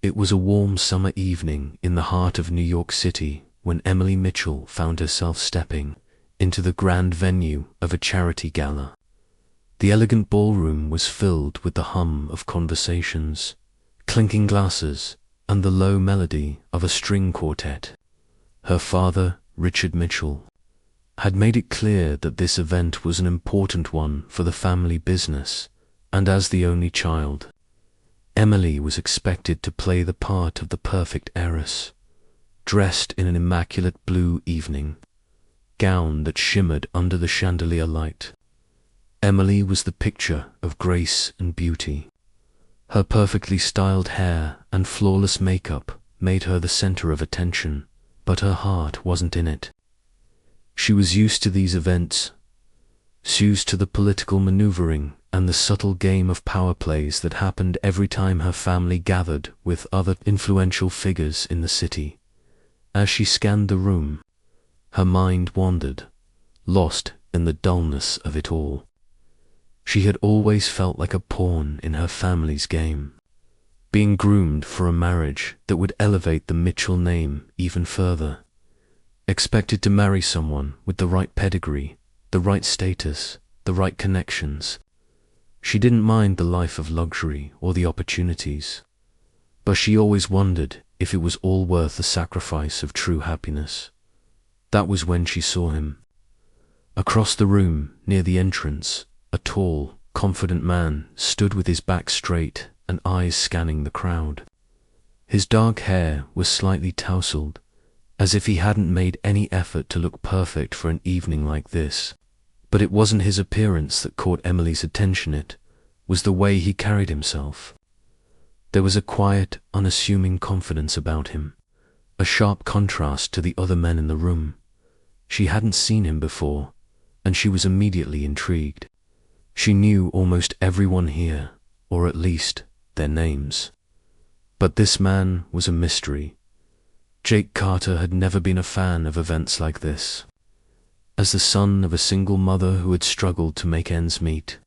It was a warm summer evening in the heart of New York City when Emily Mitchell found herself stepping into the grand venue of a charity gala. The elegant ballroom was filled with the hum of conversations, clinking glasses, and the low melody of a string quartet. Her father, Richard Mitchell, had made it clear that this event was an important one for the family business, and as the only child, Emily was expected to play the part of the perfect heiress, dressed in an immaculate blue evening gown that shimmered under the chandelier light. Emily was the picture of grace and beauty. Her perfectly styled hair and flawless makeup made her the center of attention, but her heart wasn't in it. She was used to these events, used to the political maneuvering and the subtle game of power plays that happened every time her family gathered with other influential figures in the city. As she scanned the room, her mind wandered, lost in the dullness of it all. She had always felt like a pawn in her family's game, being groomed for a marriage that would elevate the Mitchell name even further. Expected to marry someone with the right pedigree, the right status, the right connections. She didn't mind the life of luxury or the opportunities, but she always wondered if it was all worth the sacrifice of true happiness. That was when she saw him. Across the room, near the entrance, a tall, confident man stood with his back straight and eyes scanning the crowd. His dark hair was slightly tousled, as if he hadn't made any effort to look perfect for an evening like this. But it wasn't his appearance that caught Emily's attention, it was the way he carried himself. There was a quiet, unassuming confidence about him, a sharp contrast to the other men in the room. She hadn't seen him before, and she was immediately intrigued. She knew almost everyone here, or at least their names. But this man was a mystery. Jake Carter had never been a fan of events like this. As the son of a single mother who had struggled to make ends meet,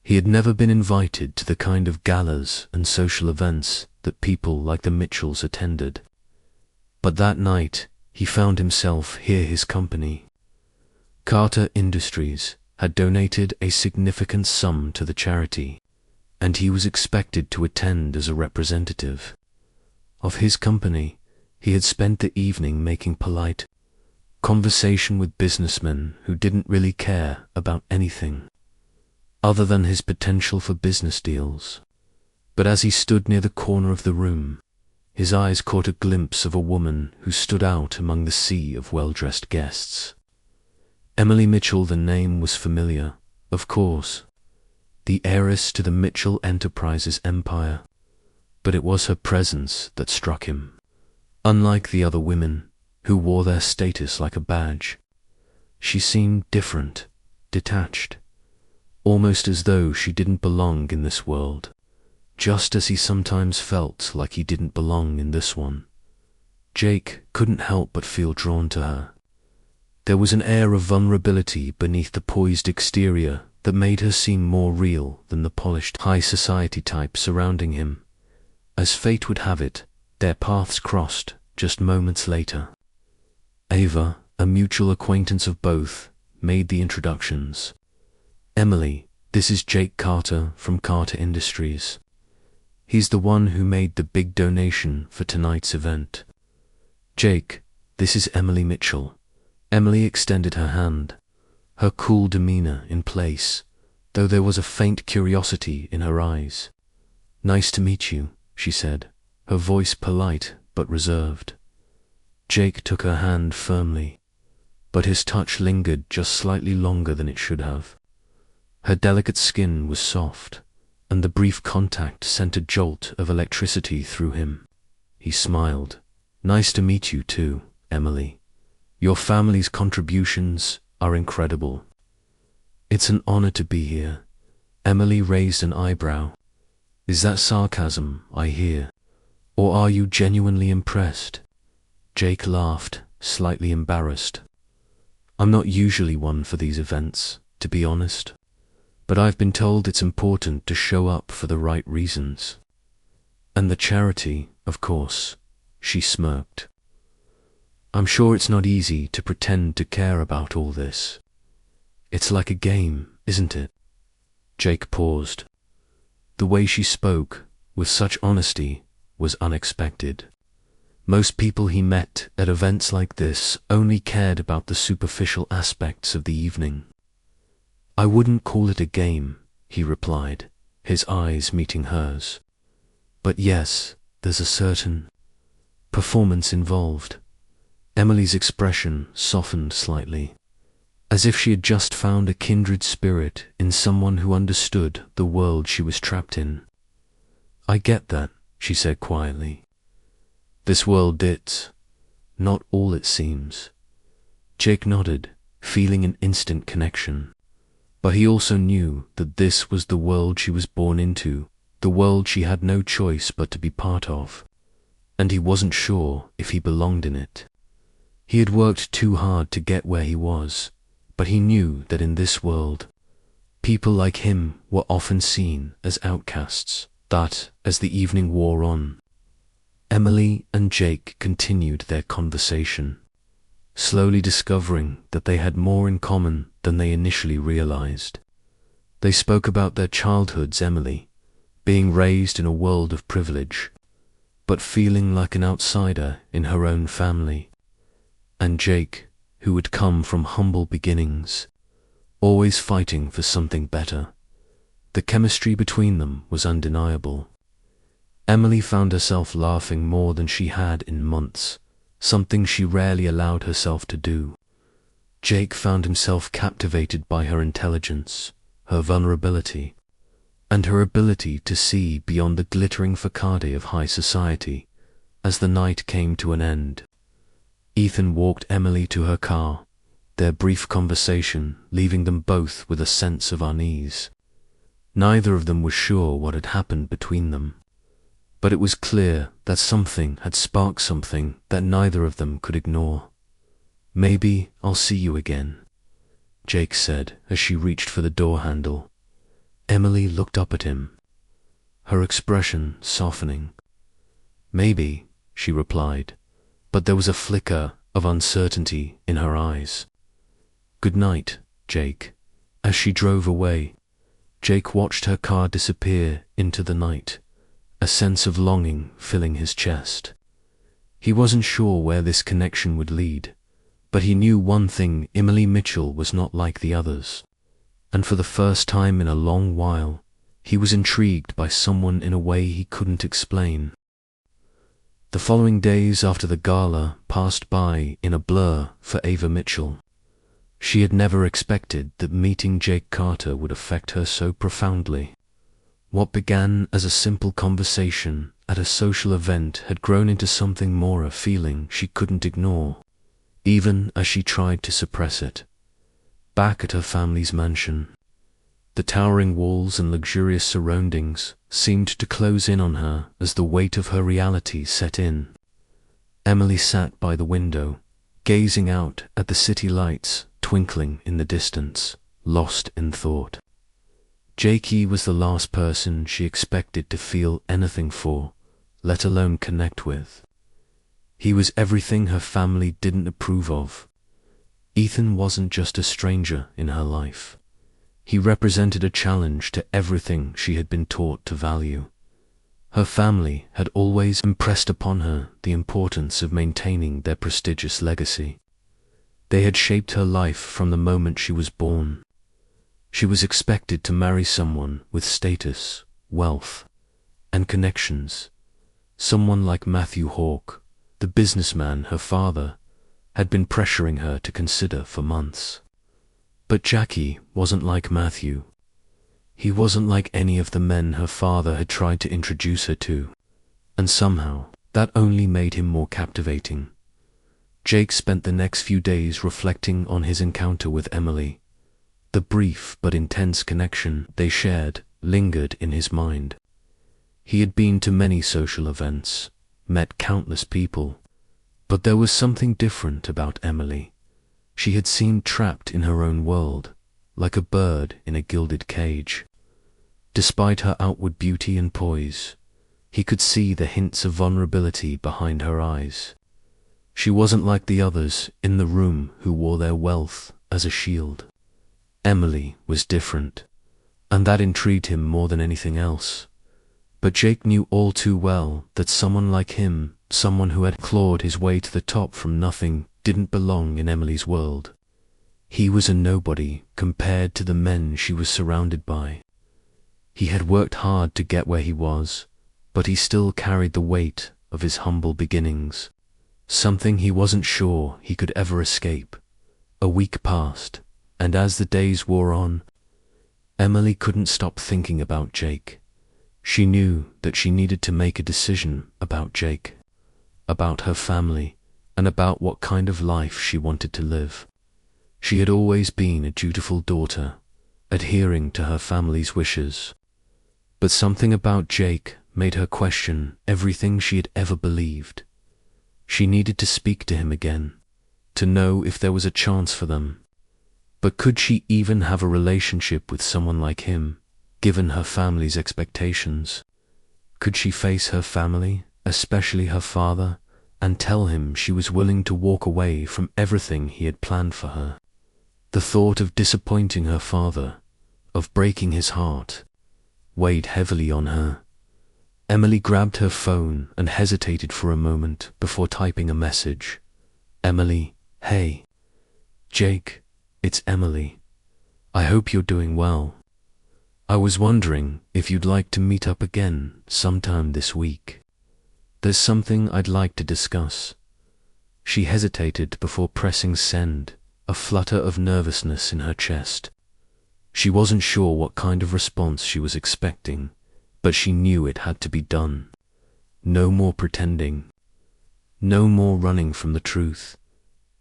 he had never been invited to the kind of galas and social events that people like the Mitchells attended. But that night, he found himself here. His company, Carter Industries, had donated a significant sum to the charity, and he was expected to attend as a representative of his company. He had spent the evening making polite conversation with businessmen who didn't really care about anything other than his potential for business deals. But as he stood near the corner of the room, his eyes caught a glimpse of a woman who stood out among the sea of well-dressed guests. Emily Mitchell, the name was familiar, of course, the heiress to the Mitchell Enterprises empire, but it was her presence that struck him. Unlike the other women, who wore their status like a badge, she seemed different, detached, almost as though she didn't belong in this world, just as he sometimes felt like he didn't belong in this one. Jake couldn't help but feel drawn to her. There was an air of vulnerability beneath the poised exterior that made her seem more real than the polished high society type surrounding him. As fate would have it, their paths crossed just moments later. Ava, a mutual acquaintance of both, made the introductions. Emily, this is Jake Carter from Carter Industries. He's the one who made the big donation for tonight's event. Jake, this is Emily Mitchell. Emily extended her hand, her cool demeanor in place, though there was a faint curiosity in her eyes. Nice to meet you, she said, her voice polite but reserved. Jake took her hand firmly, but his touch lingered just slightly longer than it should have. Her delicate skin was soft, and the brief contact sent a jolt of electricity through him. He smiled. Nice to meet you too, Emily. Your family's contributions are incredible. It's an honor to be here. Emily raised an eyebrow. Is that sarcasm I hear, or are you genuinely impressed? Jake laughed, slightly embarrassed. I'm not usually one for these events, to be honest, but I've been told it's important to show up for the right reasons. And the charity, of course, she smirked. I'm sure it's not easy to pretend to care about all this. It's like a game, isn't it? Jake paused. The way she spoke, with such honesty, was unexpected. Most people he met at events like this only cared about the superficial aspects of the evening. I wouldn't call it a game, he replied, his eyes meeting hers. But yes, there's a certain performance involved. Emily's expression softened slightly, as if she had just found a kindred spirit in someone who understood the world she was trapped in. I get that, she said quietly. This world it's not all it seems. Jake nodded, feeling an instant connection. But he also knew that this was the world she was born into, the world she had no choice but to be part of. And he wasn't sure if he belonged in it. He had worked too hard to get where he was, but he knew that in this world, people like him were often seen as outcasts, that, as the evening wore on, Emily and Jake continued their conversation, slowly discovering that they had more in common than they initially realized. They spoke about their childhoods, Emily, being raised in a world of privilege, but feeling like an outsider in her own family, and Jake, who had come from humble beginnings, always fighting for something better. The chemistry between them was undeniable. Emily found herself laughing more than she had in months, something she rarely allowed herself to do. Jake found himself captivated by her intelligence, her vulnerability, and her ability to see beyond the glittering facade of high society. As the night came to an end, Ethan walked Emily to her car, their brief conversation leaving them both with a sense of unease. Neither of them was sure what had happened between them, but it was clear that something had sparked something that neither of them could ignore. Maybe I'll see you again, Jake said as she reached for the door handle. Emily looked up at him, her expression softening. Maybe, she replied, but there was a flicker of uncertainty in her eyes. Good night, Jake. As she drove away, Jake watched her car disappear into the night, a sense of longing filling his chest. He wasn't sure where this connection would lead, but he knew one thing: Emily Mitchell was not like the others, and for the first time in a long while, he was intrigued by someone in a way he couldn't explain. The following days after the gala passed by in a blur for Ava Mitchell. She had never expected that meeting Jake Carter would affect her so profoundly. What began as a simple conversation at a social event had grown into something more, a feeling she couldn't ignore, even as she tried to suppress it. Back at her family's mansion, the towering walls and luxurious surroundings seemed to close in on her as the weight of her reality set in. Emily sat by the window, gazing out at the city lights twinkling in the distance, lost in thought. Jakey was the last person she expected to feel anything for, let alone connect with. He was everything her family didn't approve of. Ethan wasn't just a stranger in her life. He represented a challenge to everything she had been taught to value. Her family had always impressed upon her the importance of maintaining their prestigious legacy. They had shaped her life from the moment she was born. She was expected to marry someone with status, wealth, and connections. Someone like Matthew Hawke, the businessman her father had been pressuring her to consider for months. But Jackie wasn't like Matthew. He wasn't like any of the men her father had tried to introduce her to, and somehow that only made him more captivating. Jake spent the next few days reflecting on his encounter with Emily. The brief but intense connection they shared lingered in his mind. He had been to many social events, met countless people, but there was something different about Emily. She had seemed trapped in her own world, like a bird in a gilded cage. Despite her outward beauty and poise, He could see the hints of vulnerability behind her eyes. She wasn't like the others in the room who wore their wealth as a shield. Emily was different, and that intrigued him more than anything else. But Jake knew all too well that someone like him, someone who had clawed his way to the top from nothing, didn't belong in Emily's world. He was a nobody compared to the men she was surrounded by. He had worked hard to get where he was, but he still carried the weight of his humble beginnings, something he wasn't sure he could ever escape. A week passed, and as the days wore on, Emily couldn't stop thinking about Jake. She knew that she needed to make a decision about Jake, about her family, and about what kind of life she wanted to live. She had always been a dutiful daughter, adhering to her family's wishes. But something about Jake made her question everything she had ever believed. She needed to speak to him again, to know if there was a chance for them. But could she even have a relationship with someone like him, given her family's expectations? Could she face her family, especially her father, and tell him she was willing to walk away from everything he had planned for her? The thought of disappointing her father, of breaking his heart, weighed heavily on her. Emily grabbed her phone and hesitated for a moment before typing a message. Emily, hey. Jake, it's Emily. I hope you're doing well. I was wondering if you'd like to meet up again sometime this week. There's something I'd like to discuss. She hesitated before pressing send, a flutter of nervousness in her chest. She wasn't sure what kind of response she was expecting, but she knew it had to be done. No more pretending. No more running from the truth.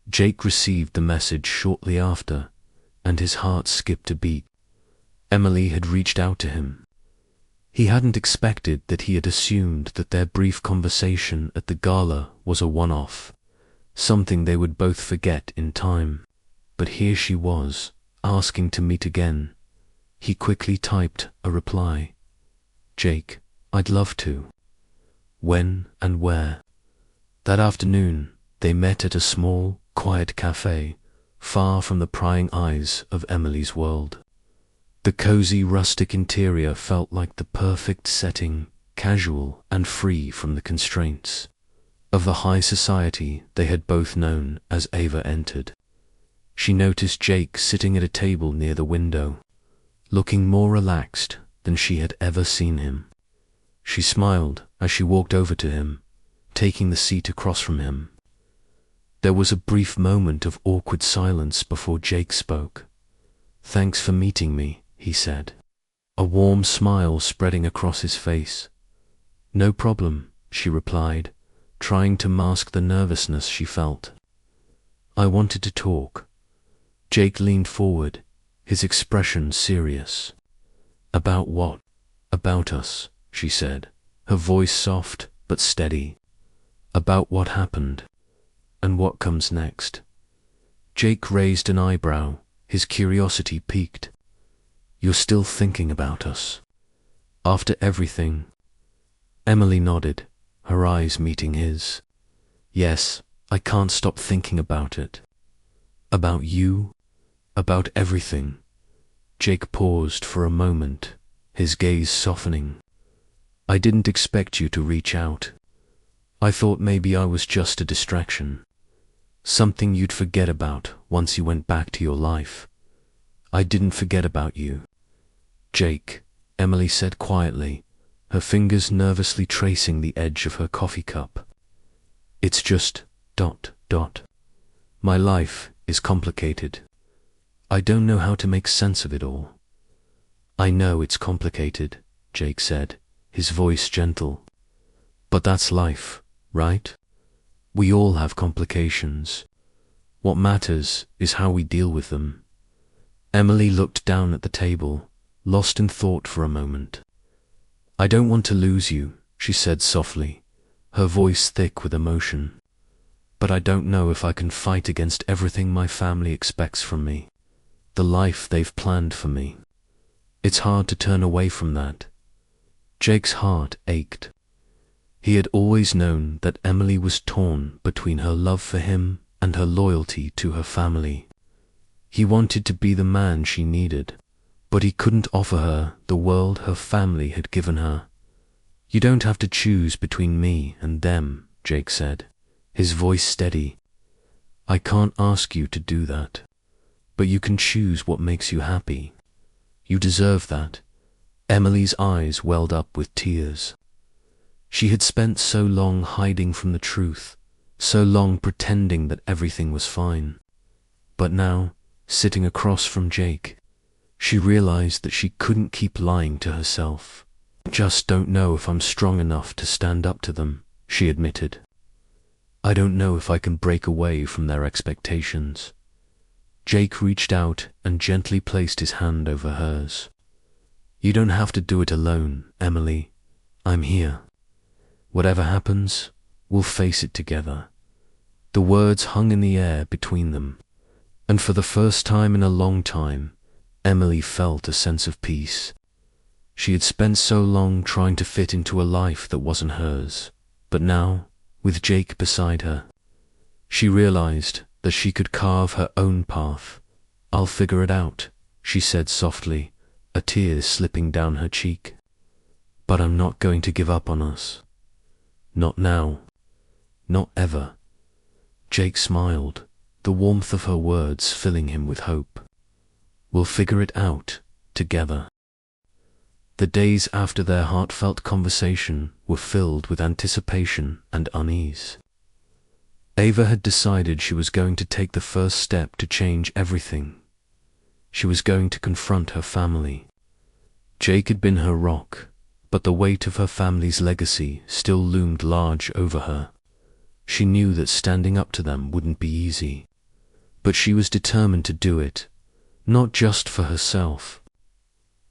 Jake received the message shortly after, and his heart skipped a beat. Emily had reached out to him. He hadn't expected that. He had assumed that their brief conversation at the gala was a one-off, something they would both forget in time. But here she was, asking to meet again. He quickly typed a reply. Jake, I'd love to. When and where? That afternoon, they met at a small, quiet cafe, far from the prying eyes of Emily's world. The cozy rustic interior felt like the perfect setting, casual and free from the constraints of the high society they had both known as Ava entered. She noticed Jake sitting at a table near the window, looking more relaxed than she had ever seen him. She smiled as she walked over to him, taking the seat across from him. There was a brief moment of awkward silence before Jake spoke. Thanks for meeting me, he said, a warm smile spreading across his face. No problem, she replied, trying to mask the nervousness she felt. I wanted to talk. Jake leaned forward, his expression serious. About what? About us, she said, her voice soft but steady. About what happened, and what comes next. Jake raised an eyebrow, his curiosity piqued. You're still thinking about us? After everything? Emily nodded, her eyes meeting his. Yes, I can't stop thinking about it. About you? About everything. Jake paused for a moment, his gaze softening. I didn't expect you to reach out. I thought maybe I was just a distraction. Something you'd forget about once you went back to your life. I didn't forget about you. Jake, Emily said quietly, her fingers nervously tracing the edge of her coffee cup. It's just ... My life is complicated. I don't know how to make sense of it all. I know it's complicated, Jake said, his voice gentle. But that's life, right? We all have complications. What matters is how we deal with them. Emily looked down at the table, lost in thought for a moment. I don't want to lose you, she said softly, her voice thick with emotion. But I don't know if I can fight against everything my family expects from me, the life they've planned for me. It's hard to turn away from that. Jake's heart ached. He had always known that Emily was torn between her love for him and her loyalty to her family. He wanted to be the man she needed, but he couldn't offer her the world her family had given her. "You don't have to choose between me and them," Jake said, his voice steady. "I can't ask you to do that, but you can choose what makes you happy. You deserve that." Emily's eyes welled up with tears. She had spent so long hiding from the truth, so long pretending that everything was fine. But now, sitting across from Jake, she realized that she couldn't keep lying to herself. "I just don't know if I'm strong enough to stand up to them," she admitted. "I don't know if I can break away from their expectations." Jake reached out and gently placed his hand over hers. "You don't have to do it alone, Emily. I'm here. Whatever happens, we'll face it together." The words hung in the air between them, and for the first time in a long time, Emily felt a sense of peace. She had spent so long trying to fit into a life that wasn't hers, but now, with Jake beside her, she realized that she could carve her own path. "I'll figure it out," she said softly, a tear slipping down her cheek. "But I'm not going to give up on us. Not now. Not ever." Jake smiled, the warmth of her words filling him with hope. "We'll figure it out, together." The days after their heartfelt conversation were filled with anticipation and unease. Ava had decided she was going to take the first step to change everything. She was going to confront her family. Jake had been her rock, but the weight of her family's legacy still loomed large over her. She knew that standing up to them wouldn't be easy, but she was determined to do it, not just for herself,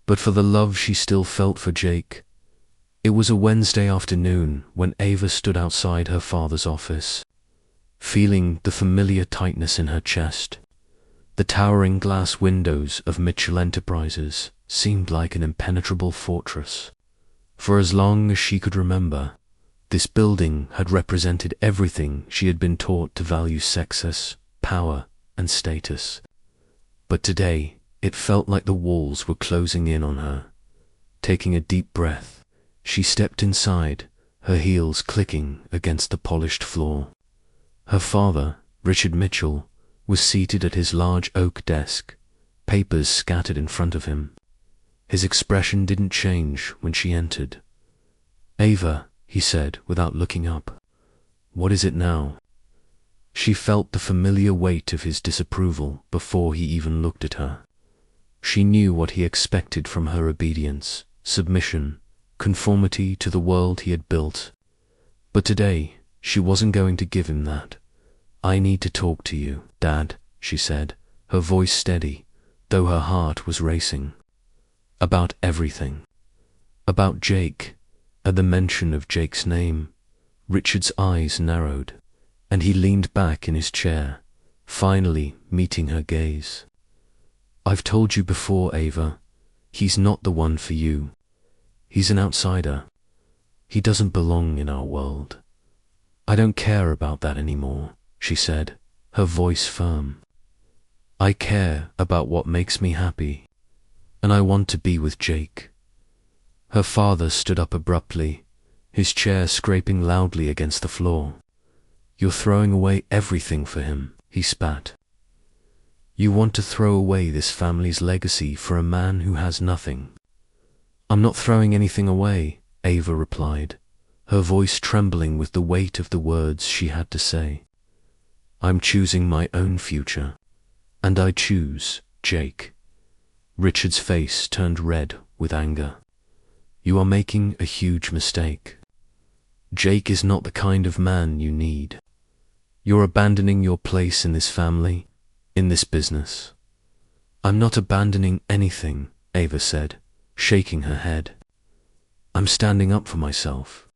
but for the love she still felt for Jake. It was a Wednesday afternoon when Ava stood outside her father's office, feeling the familiar tightness in her chest. The towering glass windows of Mitchell Enterprises seemed like an impenetrable fortress. For as long as she could remember, this building had represented everything she had been taught to value: success, power, and status. But today, it felt like the walls were closing in on her. Taking a deep breath, she stepped inside, her heels clicking against the polished floor. Her father, Richard Mitchell, was seated at his large oak desk, papers scattered in front of him. His expression didn't change when she entered. "Ava," he said without looking up. "What is it now?" She felt the familiar weight of his disapproval before he even looked at her. She knew what he expected from her: obedience, submission, conformity to the world he had built. But today, she wasn't going to give him that. "I need to talk to you, Dad," she said, her voice steady, though her heart was racing. "About everything. About Jake." At the mention of Jake's name, Richard's eyes narrowed, and he leaned back in his chair, finally meeting her gaze. "I've told you before, Ava, he's not the one for you. He's an outsider. He doesn't belong in our world." "I don't care about that anymore," she said, her voice firm. "I care about what makes me happy, and I want to be with Jake." Her father stood up abruptly, his chair scraping loudly against the floor. "You're throwing away everything for him," he spat. "You want to throw away this family's legacy for a man who has nothing." "I'm not throwing anything away," Ava replied, her voice trembling with the weight of the words she had to say. "I'm choosing my own future, and I choose Jake." Richard's face turned red with anger. "You are making a huge mistake. Jake is not the kind of man you need. You're abandoning your place in this family, in this business." "I'm not abandoning anything," Ava said, shaking her head. "I'm standing up for myself.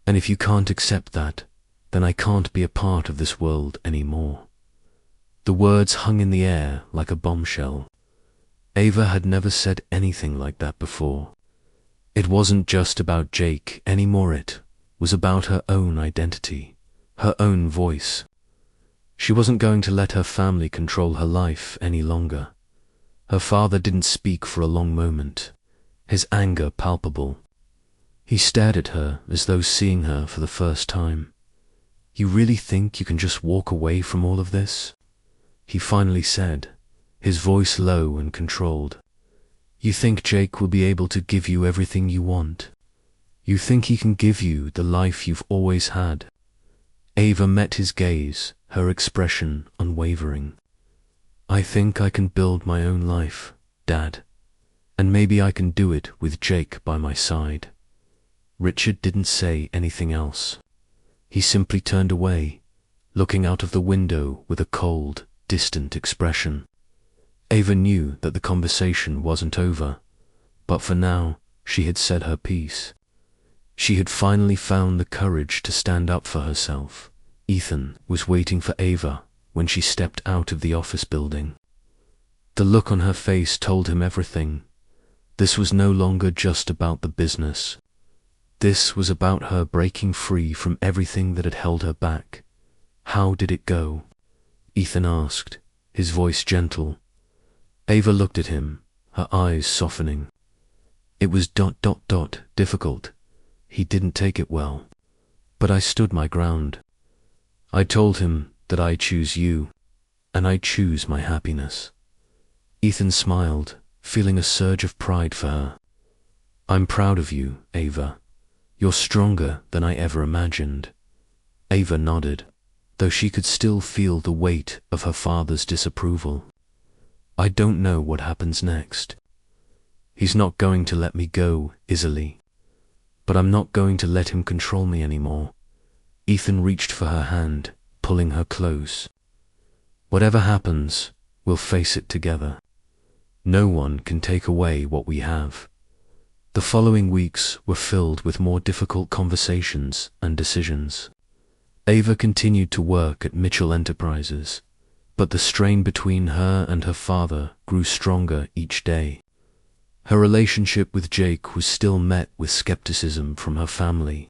And if you can't accept that, then I can't be a part of this world anymore." The words hung in the air like a bombshell. Ava had never said anything like that before. It wasn't just about Jake anymore, it was about her own identity, her own voice. She wasn't going to let her family control her life any longer. Her father didn't speak for a long moment, his anger palpable. He stared at her as though seeing her for the first time. "You really think you can just walk away from all of this?" he finally said, his voice low and controlled. "You think Jake will be able to give you everything you want? You think he can give you the life you've always had?" Ava met his gaze, her expression unwavering. "I think I can build my own life, Dad. And maybe I can do it with Jake by my side." Richard didn't say anything else. He simply turned away, looking out of the window with a cold, distant expression. Ava knew that the conversation wasn't over, but for now she had said her piece. She had finally found the courage to stand up for herself. Ethan was waiting for Ava when she stepped out of the office building. The look on her face told him everything. This was no longer just about the business. This was about her breaking free from everything that had held her back. "How did it go?" Ethan asked, his voice gentle. Ava looked at him, her eyes softening. "It was difficult. He didn't take it well. But I stood my ground. I told him that I choose you, and I choose my happiness." Ethan smiled, feeling a surge of pride for her. "I'm proud of you, Ava. You're stronger than I ever imagined." Ava nodded, though she could still feel the weight of her father's disapproval. "I don't know what happens next. He's not going to let me go easily. But I'm not going to let him control me anymore." Ethan reached for her hand, pulling her close. "Whatever happens, we'll face it together. No one can take away what we have." The following weeks were filled with more difficult conversations and decisions. Ava continued to work at Mitchell Enterprises, but the strain between her and her father grew stronger each day. Her relationship with Jake was still met with skepticism from her family,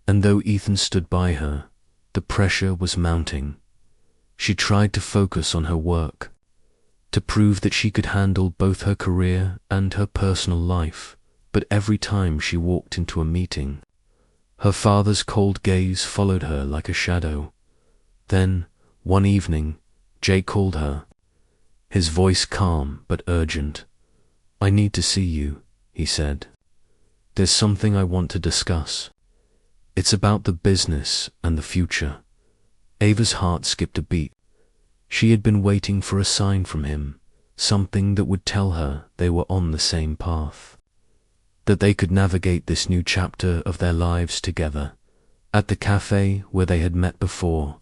and though Ethan stood by her, the pressure was mounting. She tried to focus on her work, to prove that she could handle both her career and her personal life, but every time she walked into a meeting, her father's cold gaze followed her like a shadow. Then, one evening, Jake called her, his voice calm but urgent. "I need to see you," he said. "There's something I want to discuss. It's about the business and the future." Ava's heart skipped a beat. She had been waiting for a sign from him, something that would tell her they were on the same path, that they could navigate this new chapter of their lives together. At the cafe where they had met before,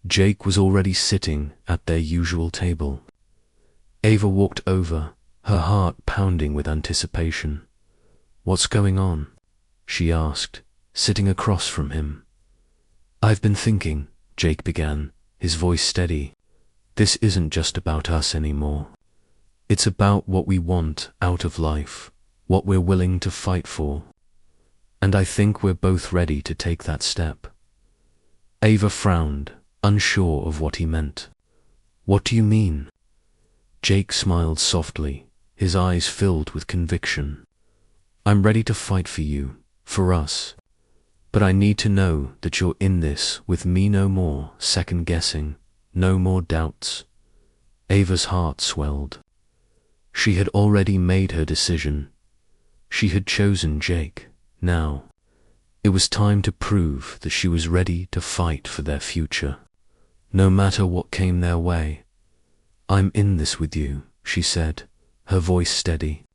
Jake was already sitting at their usual table. Ava walked over, her heart pounding with anticipation. "What's going on?" she asked, sitting across from him. "I've been thinking," Jake began, his voice steady. "This isn't just about us anymore. It's about what we want out of life, what we're willing to fight for. And I think we're both ready to take that step." Ava frowned, unsure of what he meant. "What do you mean?" Jake smiled softly, his eyes filled with conviction. "I'm ready to fight for you, for us. But I need to know that you're in this with me. No more second-guessing, no more doubts." Ava's heart swelled. She had already made her decision. She had chosen Jake. Now, it was time to prove that she was ready to fight for their future, no matter what came their way. "I'm in this with you," she said, her voice steady.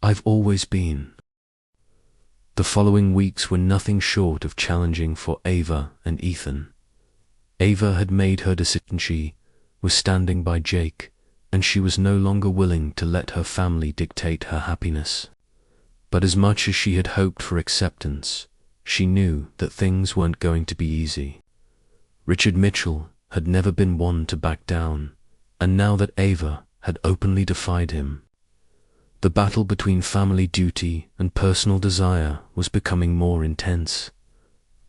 "I've always been." The following weeks were nothing short of challenging for Ava and Ethan. Ava had made her decision. She was standing by Jake, and she was no longer willing to let her family dictate her happiness. But as much as she had hoped for acceptance, she knew that things weren't going to be easy. Richard Mitchell had never been one to back down, and now that Ava had openly defied him, The battle between family duty and personal desire was becoming more intense.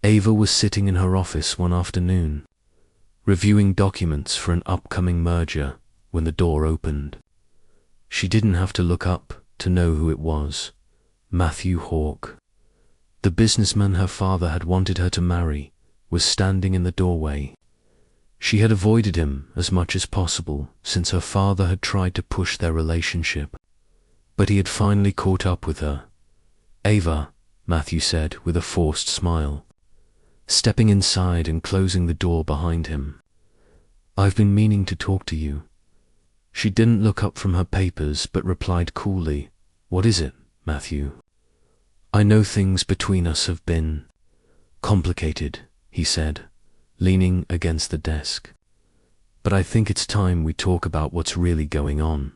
Ava was sitting in her office one afternoon, reviewing documents for an upcoming merger, when the door opened. She didn't have to look up to know who it was. Matthew Hawke, the businessman her father had wanted her to marry, was standing in the doorway. She had avoided him as much as possible since her father had tried to push their relationship. But he had finally caught up with her. "Ava," Matthew said with a forced smile, stepping inside and closing the door behind him. "I've been meaning to talk to you." She didn't look up from her papers but replied coolly, "What is it, Matthew?" "I know things between us have been complicated," he said, leaning against the desk. "But I think it's time we talk about what's really going on."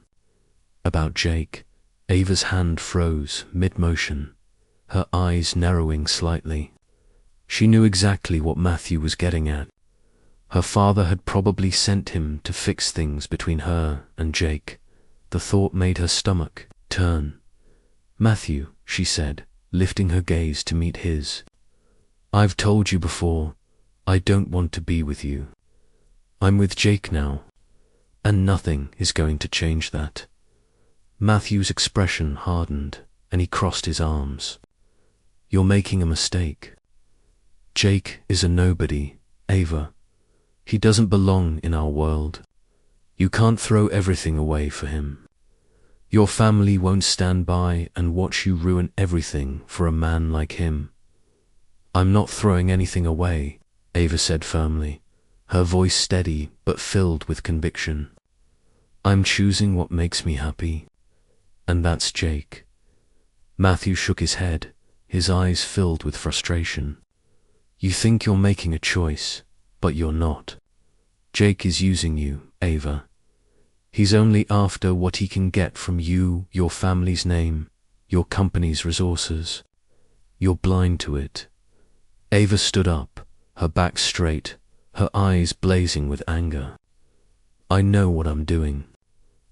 "About Jake?" Ava's hand froze mid-motion, her eyes narrowing slightly. She knew exactly what Matthew was getting at. Her father had probably sent him to fix things between her and Jake. The thought made her stomach turn. "Matthew," she said, lifting her gaze to meet his, "I've told you before, I don't want to be with you. I'm with Jake now, and nothing is going to change that." Matthew's expression hardened, and he crossed his arms. "You're making a mistake. Jake is a nobody, Ava. He doesn't belong in our world. You can't throw everything away for him. Your family won't stand by and watch you ruin everything for a man like him." "I'm not throwing anything away," Ava said firmly, her voice steady but filled with conviction. "I'm choosing what makes me happy, and that's Jake." Matthew shook his head, his eyes filled with frustration. "You think you're making a choice, but you're not. Jake is using you, Ava. He's only after what he can get from you, your family's name, your company's resources. You're blind to it." Ava stood up, her back straight, her eyes blazing with anger. "I know what I'm doing,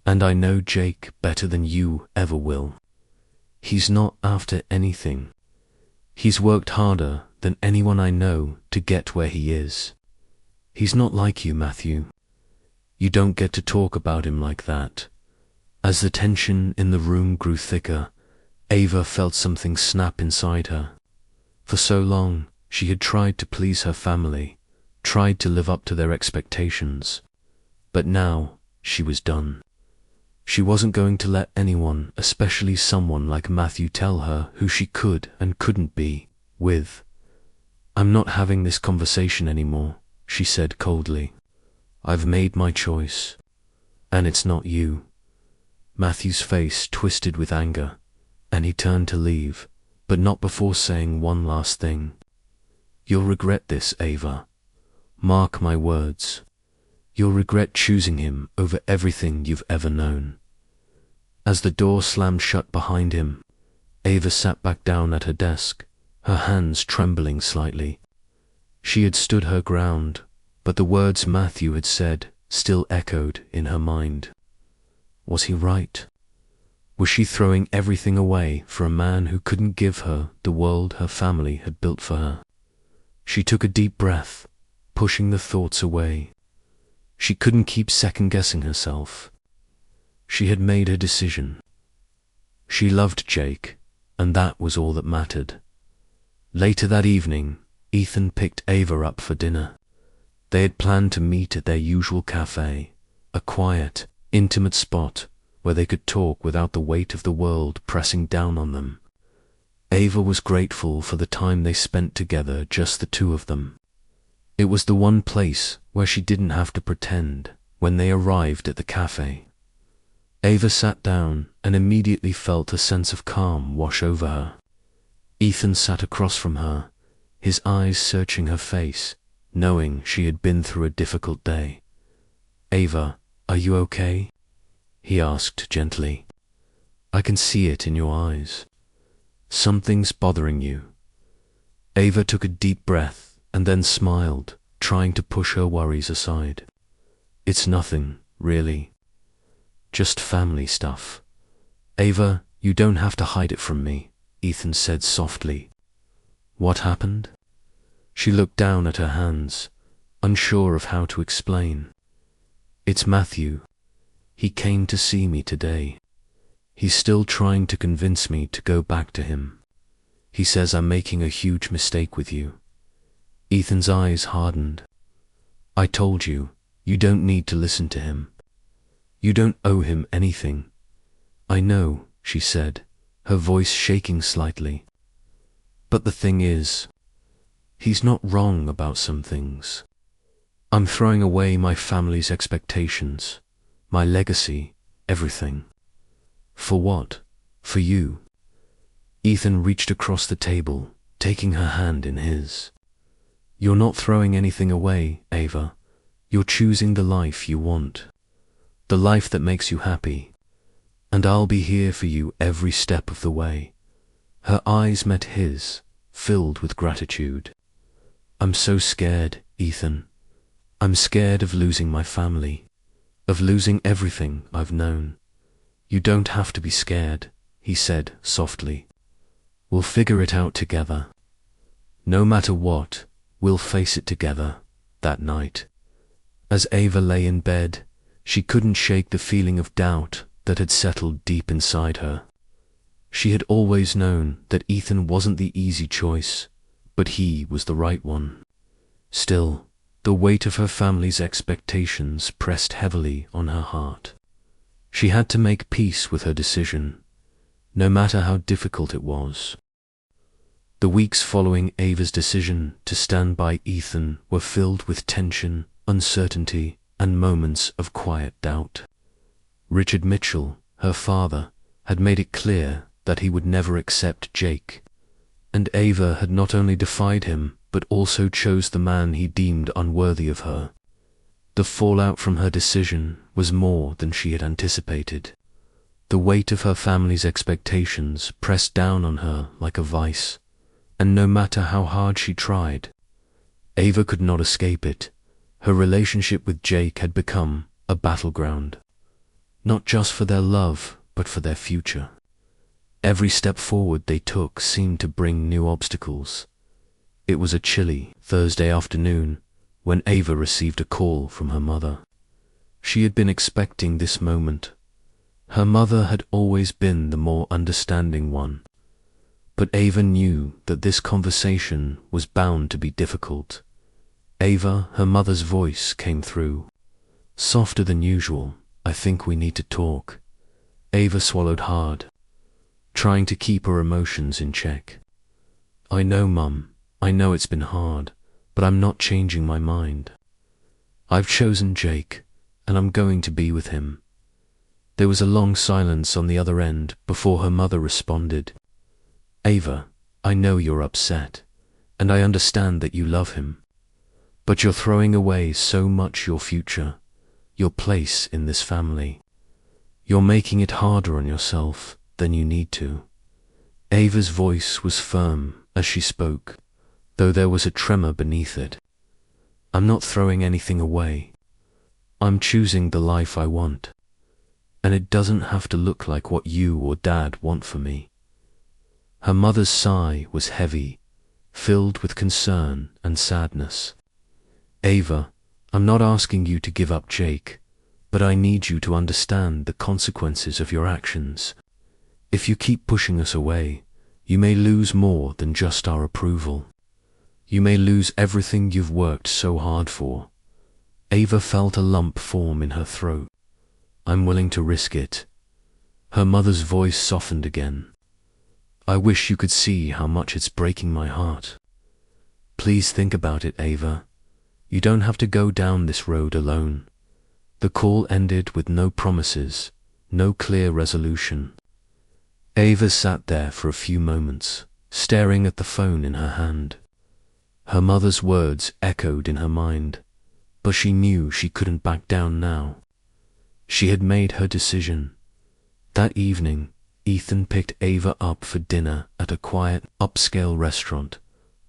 and I know Jake better than you ever will. He's not after anything. He's worked harder than anyone I know to get where he is. He's not like you, Matthew. You don't get to talk about him like that." As the tension in the room grew thicker, Ava felt something snap inside her. For so long, she had tried to please her family, tried to live up to their expectations. But now, she was done. She wasn't going to let anyone, especially someone like Matthew, tell her who she could and couldn't be with. "I'm not having this conversation anymore," she said coldly. "I've made my choice, and it's not you." Matthew's face twisted with anger, and he turned to leave, but not before saying one last thing. "You'll regret this, Ava. Mark my words. You'll regret choosing him over everything you've ever known." As the door slammed shut behind him, Ava sat back down at her desk, her hands trembling slightly. She had stood her ground, but the words Matthew had said still echoed in her mind. Was he right? Was she throwing everything away for a man who couldn't give her the world her family had built for her? She took a deep breath, pushing the thoughts away. She couldn't keep second-guessing herself. She had made her decision. She loved Jake, and that was all that mattered. Later that evening, Ethan picked Ava up for dinner. They had planned to meet at their usual cafe, a quiet, intimate spot where they could talk without the weight of the world pressing down on them. Ava was grateful for the time they spent together, just the two of them. It was the one place where she didn't have to pretend when they arrived at the cafe. Ava sat down and immediately felt a sense of calm wash over her. Ethan sat across from her, his eyes searching her face, knowing she had been through a difficult day. "Ava, are you okay?" he asked gently. "I can see it in your eyes. Something's bothering you." Ava took a deep breath and then smiled, trying to push her worries aside. "It's nothing, really. Just family stuff." Ava, you don't have to hide it from me, Ethan said softly. What happened? She looked down at her hands, unsure of how to explain. It's Matthew. He came to see me today. He's still trying to convince me to go back to him. He says I'm making a huge mistake with you. Ethan's eyes hardened. I told you, you don't need to listen to him. You don't owe him anything. I know, she said, her voice shaking slightly. But the thing is, he's not wrong about some things. I'm throwing away my family's expectations, my legacy, everything. For what? For you. Ethan reached across the table, taking her hand in his. You're not throwing anything away, Ava. You're choosing the life you want. The life that makes you happy. And I'll be here for you every step of the way. Her eyes met his, filled with gratitude. I'm so scared, Ethan. I'm scared of losing my family, of losing everything I've known. You don't have to be scared, he said softly. We'll figure it out together. No matter what, we'll face it together, that night. As Ava lay in bed, she couldn't shake the feeling of doubt that had settled deep inside her. She had always known that Ethan wasn't the easy choice, but he was the right one. Still, the weight of her family's expectations pressed heavily on her heart. She had to make peace with her decision, no matter how difficult it was. The weeks following Ava's decision to stand by Ethan were filled with tension, uncertainty, and moments of quiet doubt. Richard Mitchell, her father, had made it clear that he would never accept Jake, and Ava had not only defied him, but also chose the man he deemed unworthy of her. The fallout from her decision was more than she had anticipated. The weight of her family's expectations pressed down on her like a vice, and no matter how hard she tried, Ava could not escape it. Her relationship with Jake had become a battleground, not just for their love, but for their future. Every step forward they took seemed to bring new obstacles. It was a chilly Thursday afternoon when Ava received a call from her mother. She had been expecting this moment. Her mother had always been the more understanding one, but Ava knew that this conversation was bound to be difficult. Ava, her mother's voice came through, softer than usual. I think we need to talk. Ava swallowed hard, trying to keep her emotions in check. I know, Mum. I know it's been hard, but I'm not changing my mind. I've chosen Jake, and I'm going to be with him. There was a long silence on the other end before her mother responded. Ava, I know you're upset, and I understand that you love him, but you're throwing away so much your future, your place in this family. You're making it harder on yourself than you need to. Ava's voice was firm as she spoke, though there was a tremor beneath it. I'm not throwing anything away. I'm choosing the life I want, and it doesn't have to look like what you or Dad want for me. Her mother's sigh was heavy, filled with concern and sadness. Ava, I'm not asking you to give up Jake, but I need you to understand the consequences of your actions. If you keep pushing us away, you may lose more than just our approval. You may lose everything you've worked so hard for. Ava felt a lump form in her throat. I'm willing to risk it. Her mother's voice softened again. I wish you could see how much it's breaking my heart. Please think about it, Ava. You don't have to go down this road alone. The call ended with no promises, no clear resolution. Ava sat there for a few moments, staring at the phone in her hand. Her mother's words echoed in her mind, but she knew she couldn't back down now. She had made her decision. That evening, Ethan picked Ava up for dinner at a quiet, upscale restaurant,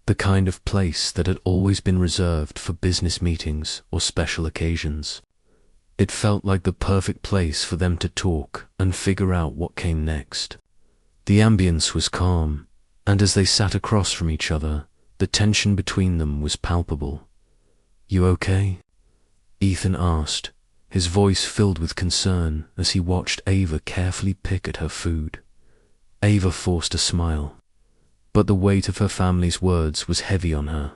the kind of place that had always been reserved for business meetings or special occasions. It felt like the perfect place for them to talk and figure out what came next. The ambience was calm, and as they sat across from each other, the tension between them was palpable. "You okay?" Ethan asked, his voice filled with concern as he watched Ava carefully pick at her food. Ava forced a smile, but the weight of her family's words was heavy on her.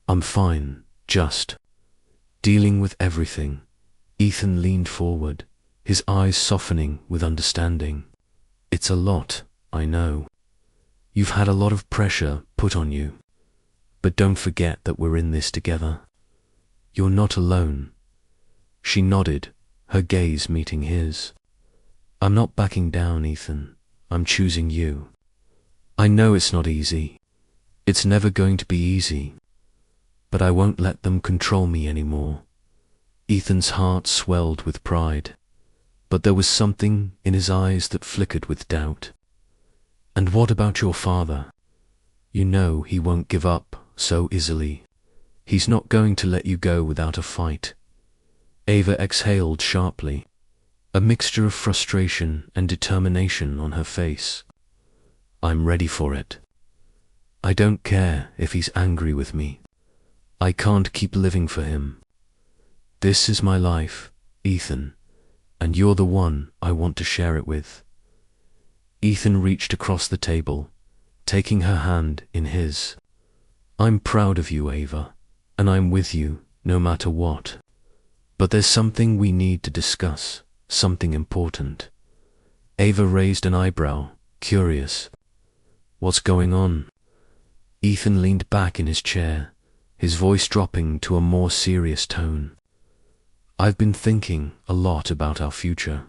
"I'm fine, just dealing with everything." Ethan leaned forward, his eyes softening with understanding. "It's a lot, I know. You've had a lot of pressure put on you. But don't forget that we're in this together. You're not alone." She nodded, her gaze meeting his. "I'm not backing down, Ethan. I'm choosing you. I know it's not easy. It's never going to be easy. But I won't let them control me anymore." Ethan's heart swelled with pride, but there was something in his eyes that flickered with doubt. "And what about your father? You know he won't give up so easily. He's not going to let you go without a fight." Ava exhaled sharply, a mixture of frustration and determination on her face. "I'm ready for it. I don't care if he's angry with me. I can't keep living for him. This is my life, Ethan, and you're the one I want to share it with." Ethan reached across the table, taking her hand in his. "I'm proud of you, Ava, and I'm with you no matter what. But there's something we need to discuss, something important." Ava raised an eyebrow, curious. "What's going on?" Ethan leaned back in his chair, his voice dropping to a more serious tone. "I've been thinking a lot about our future,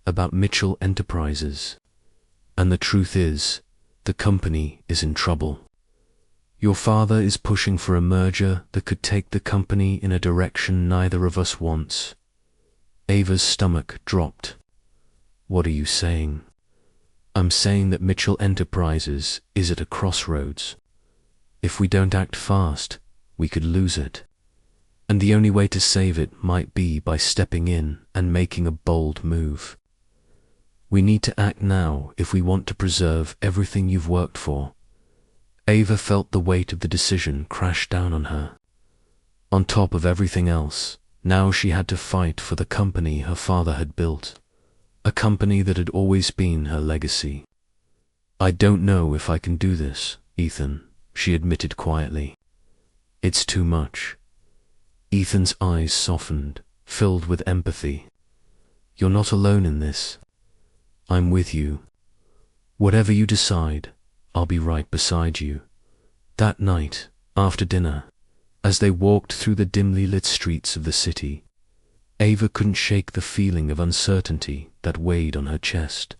about Mitchell Enterprises. And the truth is, the company is in trouble. Your father is pushing for a merger that could take the company in a direction neither of us wants." Ava's stomach dropped. "What are you saying?" "I'm saying that Mitchell Enterprises is at a crossroads. If we don't act fast, we could lose it. And the only way to save it might be by stepping in and making a bold move. We need to act now if we want to preserve everything you've worked for." Ava felt the weight of the decision crash down on her. On top of everything else, now she had to fight for the company her father had built, a company that had always been her legacy. "I don't know if I can do this, Ethan," she admitted quietly. "It's too much." Ethan's eyes softened, filled with empathy. "You're not alone in this. I'm with you. Whatever you decide, I'll be right beside you." That night, after dinner, as they walked through the dimly lit streets of the city, Ava couldn't shake the feeling of uncertainty that weighed on her chest.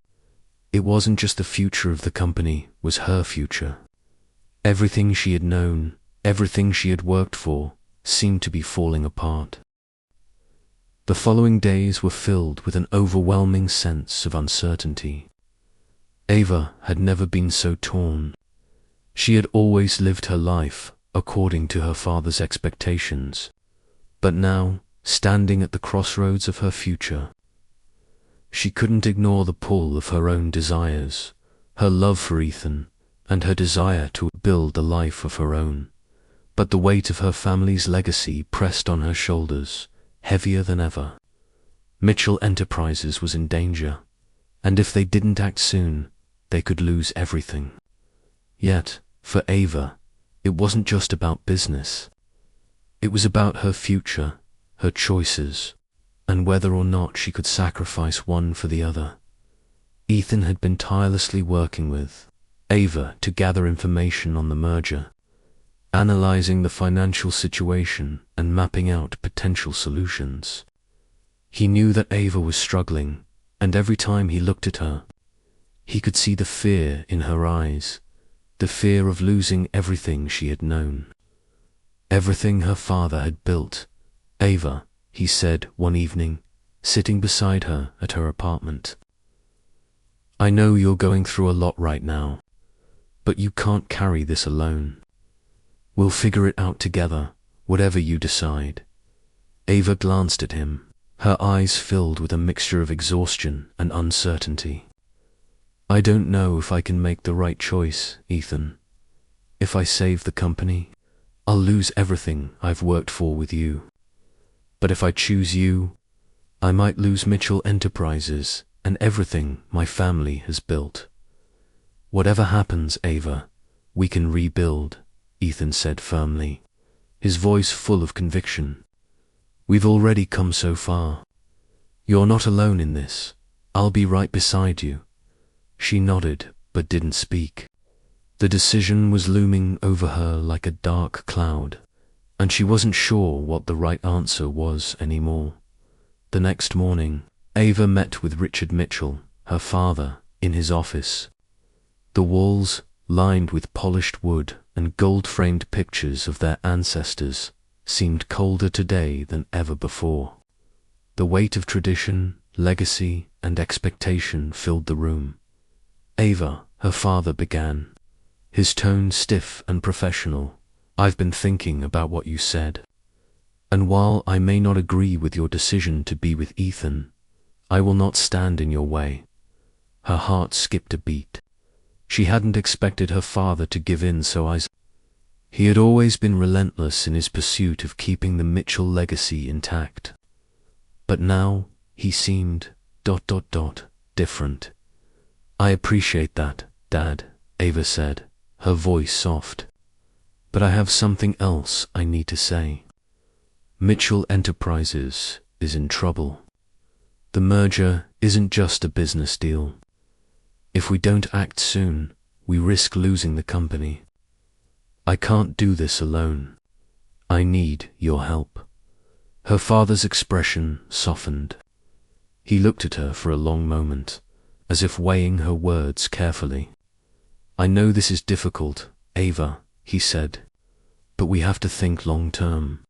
It wasn't just the future of the company, it was her future. Everything she had known, everything she had worked for, seemed to be falling apart. The following days were filled with an overwhelming sense of uncertainty. Ava had never been so torn. She had always lived her life according to her father's expectations, but now, standing at the crossroads of her future, she couldn't ignore the pull of her own desires, her love for Ethan, and her desire to build a life of her own. But the weight of her family's legacy pressed on her shoulders, heavier than ever. Mitchell Enterprises was in danger, and if they didn't act soon, they could lose everything. Yet, for Ava, it wasn't just about business. It was about her future, her choices, and whether or not she could sacrifice one for the other. Ethan had been tirelessly working with Ava to gather information on the merger, analyzing the financial situation and mapping out potential solutions. He knew that Ava was struggling, and every time he looked at her, he could see the fear in her eyes, the fear of losing everything she had known. Everything her father had built. "Ava," he said one evening, sitting beside her at her apartment, "I know you're going through a lot right now, but you can't carry this alone. We'll figure it out together, whatever you decide." Ava glanced at him, Her eyes filled with a mixture of exhaustion and uncertainty. I don't know if I can make the right choice, Ethan. If I save the company, I'll lose everything I've worked for with you. But if I choose you, I might lose Mitchell Enterprises and everything my family has built. Whatever happens, Ava, we can rebuild, Ethan said firmly, his voice full of conviction. We've already come so far. You're not alone in this. I'll be right beside you. She nodded, but didn't speak. The decision was looming over her like a dark cloud, and she wasn't sure what the right answer was anymore. The next morning, Ava met with Richard Mitchell, her father, in his office. The walls, lined with polished wood and gold-framed pictures of their ancestors, seemed colder today than ever before. The weight of tradition, legacy, and expectation filled the room. Ava, her father began, his tone stiff and professional. I've been thinking about what you said. And while I may not agree with your decision to be with Ethan, I will not stand in your way. Her heart skipped a beat. She hadn't expected her father to give in so easily. He had always been relentless in his pursuit of keeping the Mitchell legacy intact. But now he seemed ... different. I appreciate that, Dad, Ava said, her voice soft. But I have something else I need to say. Mitchell Enterprises is in trouble. The merger isn't just a business deal. If we don't act soon, we risk losing the company. I can't do this alone. I need your help. Her father's expression softened. He looked at her for a long moment, as if weighing her words carefully. I know this is difficult, Ava, he said, but we have to think long term.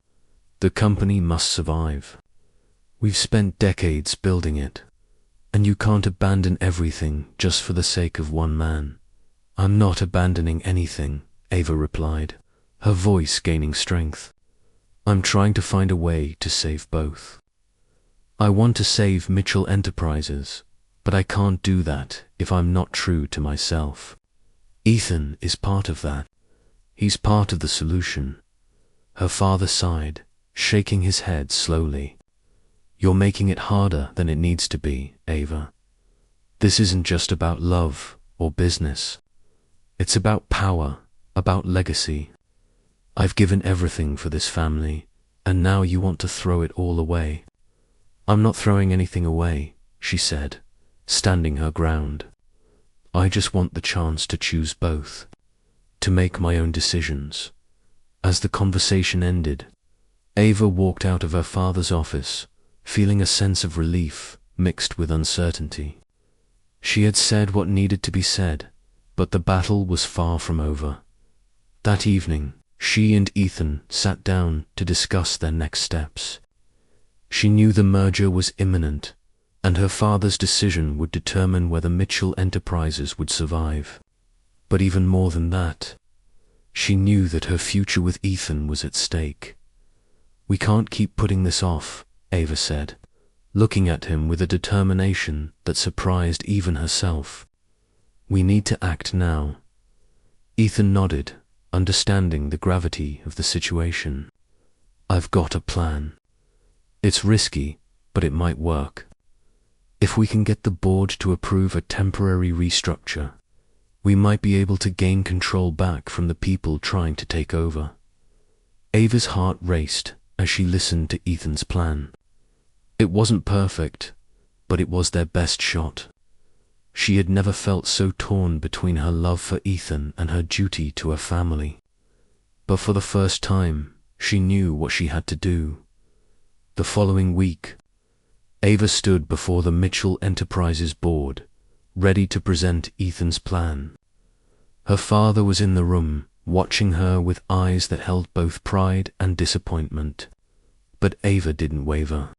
The company must survive. We've spent decades building it, and you can't abandon everything just for the sake of one man. I'm not abandoning anything, Ava replied, her voice gaining strength. I'm trying to find a way to save both. I want to save Mitchell Enterprises, but I can't do that if I'm not true to myself. Ethan is part of that. He's part of the solution. Her father sighed, shaking his head slowly. You're making it harder than it needs to be, Ava. This isn't just about love or business. It's about power, about legacy. I've given everything for this family, and now you want to throw it all away. I'm not throwing anything away, she said, standing her ground. I just want the chance to choose both, to make my own decisions. As the conversation ended, Ava walked out of her father's office, feeling a sense of relief mixed with uncertainty. She had said what needed to be said, but the battle was far from over. That evening, she and Ethan sat down to discuss their next steps. She knew the merger was imminent, and her father's decision would determine whether Mitchell Enterprises would survive. But even more than that, she knew that her future with Ethan was at stake. We can't keep putting this off, Ava said, looking at him with a determination that surprised even herself. We need to act now. Ethan nodded, understanding the gravity of the situation. I've got a plan. It's risky, but it might work. If we can get the board to approve a temporary restructure, we might be able to gain control back from the people trying to take over. Ava's heart raced as she listened to Ethan's plan. It wasn't perfect, but it was their best shot. She had never felt so torn between her love for Ethan and her duty to her family. But for the first time, she knew what she had to do. The following week, Ava stood before the Mitchell Enterprises board, ready to present Ethan's plan. Her father was in the room, watching her with eyes that held both pride and disappointment. But Ava didn't waver.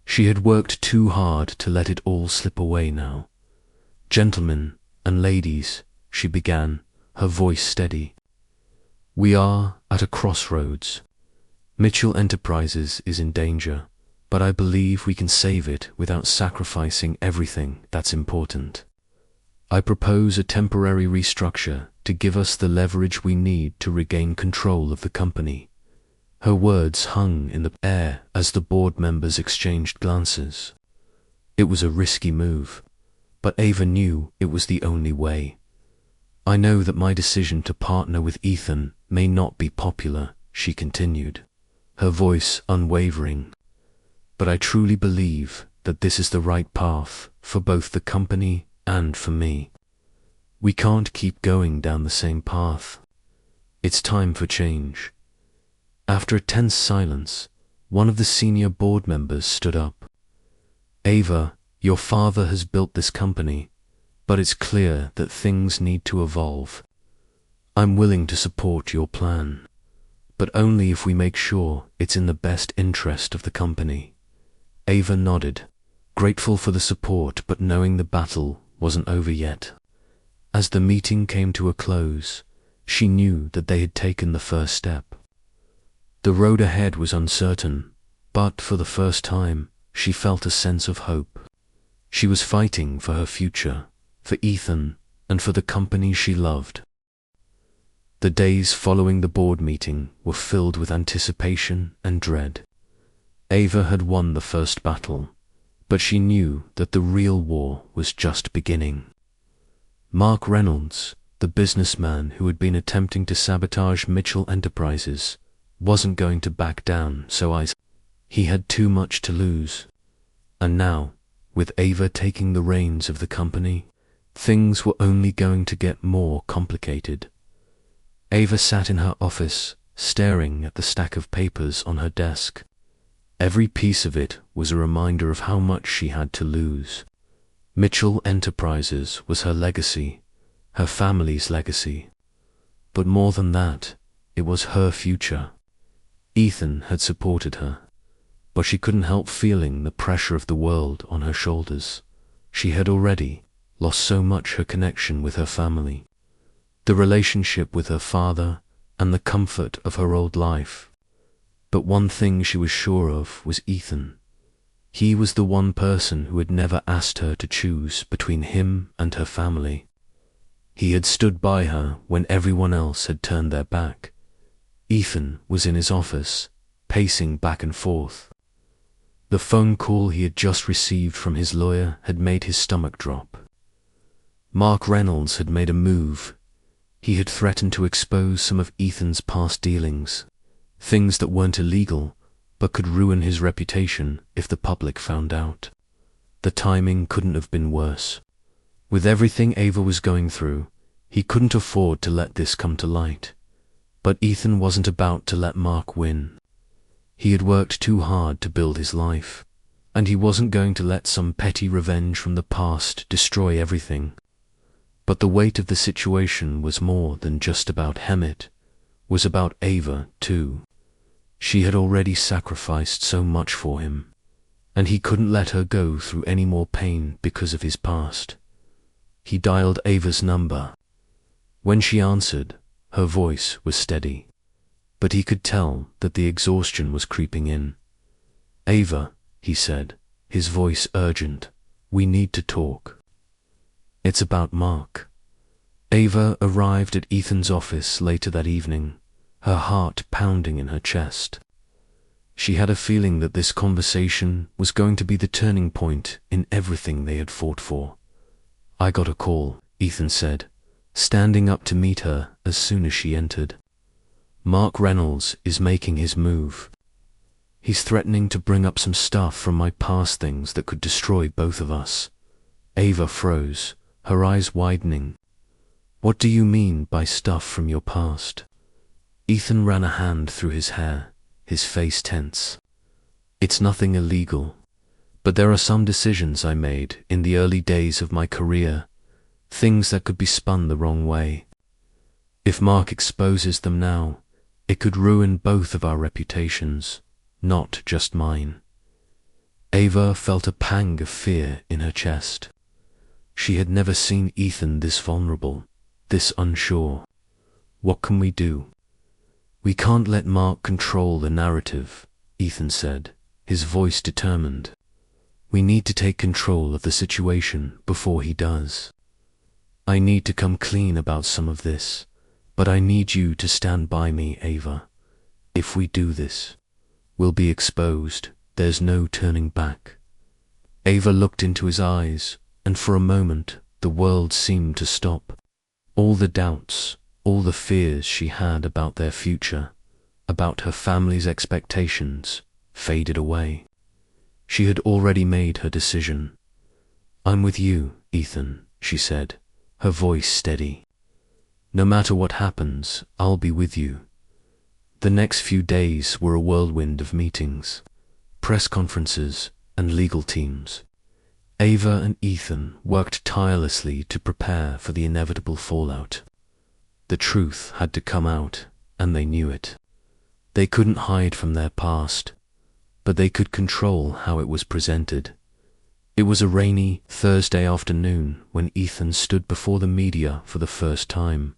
She had worked too hard to let it all slip away now. Gentlemen and ladies, she began, her voice steady. We are at a crossroads. Mitchell Enterprises is in danger, but I believe we can save it without sacrificing everything that's important. I propose a temporary restructure to give us the leverage we need to regain control of the company." Her words hung in the air as the board members exchanged glances. It was a risky move, but Ava knew it was the only way. "I know that my decision to partner with Ethan may not be popular," she continued, her voice unwavering, "but I truly believe that this is the right path for both the company and for me. We can't keep going down the same path. It's time for change." After a tense silence, one of the senior board members stood up. "Ava, your father has built this company, but it's clear that things need to evolve. I'm willing to support your plan, but only if we make sure it's in the best interest of the company." Ava nodded, grateful for the support but knowing the battle wasn't over yet. As the meeting came to a close, she knew that they had taken the first step. The road ahead was uncertain, but for the first time, she felt a sense of hope. She was fighting for her future, for Ethan, and for the company she loved. The days following the board meeting were filled with anticipation and dread. Ava had won the first battle, but she knew that the real war was just beginning. Mark Reynolds, the businessman who had been attempting to sabotage Mitchell Enterprises, wasn't going to back down so easily. He had too much to lose. And now, with Ava taking the reins of the company, things were only going to get more complicated. Ava sat in her office, staring at the stack of papers on her desk. Every piece of it was a reminder of how much she had to lose. Mitchell Enterprises was her legacy, her family's legacy. But more than that, it was her future. Ethan had supported her, but she couldn't help feeling the pressure of the world on her shoulders. She had already lost so much her connection with her family, the relationship with her father, and the comfort of her old life. But one thing she was sure of was Ethan. He was the one person who had never asked her to choose between him and her family. He had stood by her when everyone else had turned their back. Ethan was in his office, pacing back and forth. The phone call he had just received from his lawyer had made his stomach drop. Mark Reynolds had made a move. He had threatened to expose some of Ethan's past dealings, things that weren't illegal, but could ruin his reputation if the public found out. The timing couldn't have been worse. With everything Ava was going through, he couldn't afford to let this come to light. But Ethan wasn't about to let Mark win. He had worked too hard to build his life, and he wasn't going to let some petty revenge from the past destroy everything. But the weight of the situation was more than just about Hemet, was about Ava too. She had already sacrificed so much for him, and he couldn't let her go through any more pain because of his past. He dialed Ava's number. When she answered, her voice was steady, but he could tell that the exhaustion was creeping in. "Ava," he said, his voice urgent, "we need to talk. It's about Mark." Ava arrived at Ethan's office later that evening, her heart pounding in her chest. She had a feeling that this conversation was going to be the turning point in everything they had fought for. "I got a call," Ethan said, standing up to meet her as soon as she entered. "Mark Reynolds is making his move. He's threatening to bring up some stuff from my past things that could destroy both of us." Ava froze, her eyes widening. "What do you mean by stuff from your past?" Ethan ran a hand through his hair, his face tense. "It's nothing illegal, but there are some decisions I made in the early days of my career, things that could be spun the wrong way. If Mark exposes them now, it could ruin both of our reputations, not just mine." Ava felt a pang of fear in her chest. She had never seen Ethan this vulnerable, this unsure. "What can we do?" "We can't let Mark control the narrative," Ethan said, his voice determined. "We need to take control of the situation before he does. I need to come clean about some of this, but I need you to stand by me, Ava. If we do this, we'll be exposed. There's no turning back." Ava looked into his eyes, and for a moment the world seemed to stop. All the doubts, all the fears she had about their future, about her family's expectations, faded away. She had already made her decision. "I'm with you, Ethan," she said, her voice steady. "No matter what happens, I'll be with you." The next few days were a whirlwind of meetings, press conferences, and legal teams. Ava and Ethan worked tirelessly to prepare for the inevitable fallout. The truth had to come out, and they knew it. They couldn't hide from their past, but they could control how it was presented. It was a rainy Thursday afternoon when Ethan stood before the media for the first time,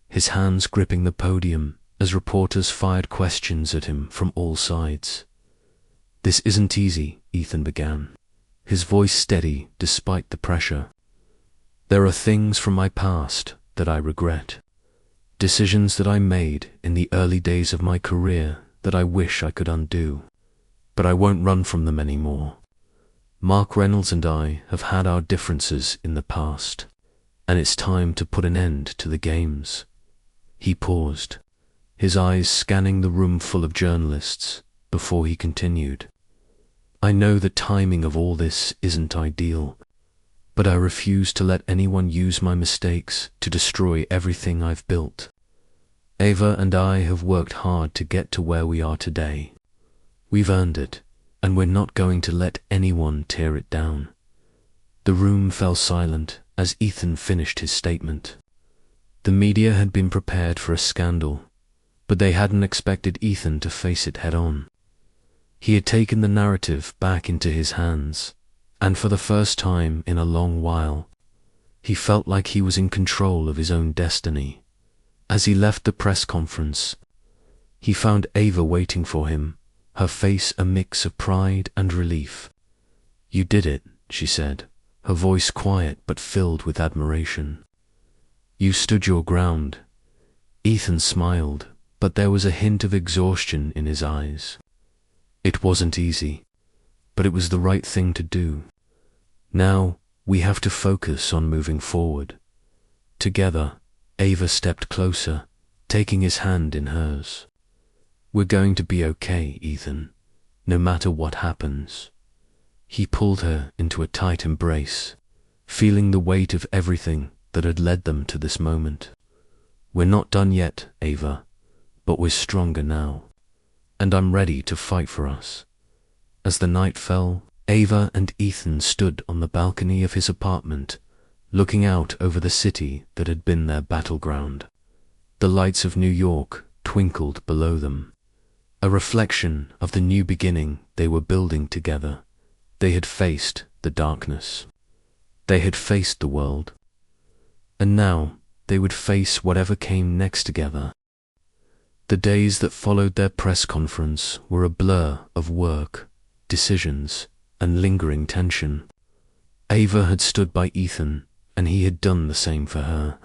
his hands gripping the podium as reporters fired questions at him from all sides. "This isn't easy," Ethan began, his voice steady despite the pressure. "There are things from my past that I regret, decisions that I made in the early days of my career that I wish I could undo, but I won't run from them anymore. Mark Reynolds and I have had our differences in the past, and it's time to put an end to the games." He paused, his eyes scanning the room full of journalists, before he continued. "I know the timing of all this isn't ideal, but I refuse to let anyone use my mistakes to destroy everything I've built. Ava and I have worked hard to get to where we are today. We've earned it, and we're not going to let anyone tear it down." The room fell silent as Ethan finished his statement. The media had been prepared for a scandal, but they hadn't expected Ethan to face it head-on. He had taken the narrative back into his hands, and for the first time in a long while, he felt like he was in control of his own destiny. As he left the press conference, he found Ava waiting for him, her face a mix of pride and relief. "You did it," she said, her voice quiet but filled with admiration. "You stood your ground." Ethan smiled, but there was a hint of exhaustion in his eyes. "It wasn't easy, but it was the right thing to do. Now we have to focus on moving forward." Together, Ava stepped closer, taking his hand in hers. "We're going to be okay, Ethan, no matter what happens." He pulled her into a tight embrace, feeling the weight of everything that had led them to this moment. "We're not done yet, Ava, but we're stronger now, and I'm ready to fight for us." As the night fell, Ava and Ethan stood on the balcony of his apartment, looking out over the city that had been their battleground. The lights of New York twinkled below them, a reflection of the new beginning they were building together. They had faced the darkness. They had faced the world. And now they would face whatever came next together. The days that followed their press conference were a blur of work, decisions, and lingering tension. Ava had stood by Ethan, and he had done the same for her.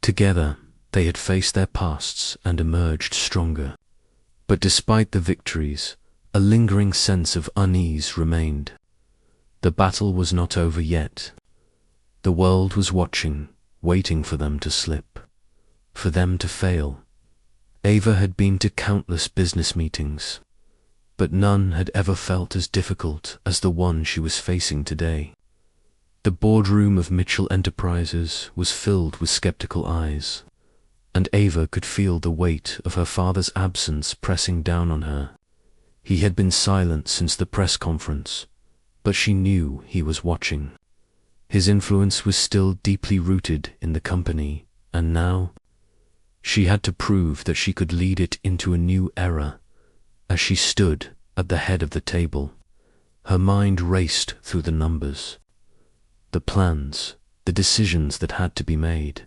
Together, they had faced their pasts and emerged stronger. But despite the victories, a lingering sense of unease remained. The battle was not over yet. The world was watching, waiting for them to slip, for them to fail. Ava had been to countless business meetings, but none had ever felt as difficult as the one she was facing today. The boardroom of Mitchell Enterprises was filled with skeptical eyes, and Ava could feel the weight of her father's absence pressing down on her. He had been silent since the press conference, but she knew he was watching. His influence was still deeply rooted in the company, and now she had to prove that she could lead it into a new era. As she stood at the head of the table, her mind raced through the numbers, the plans, the decisions that had to be made.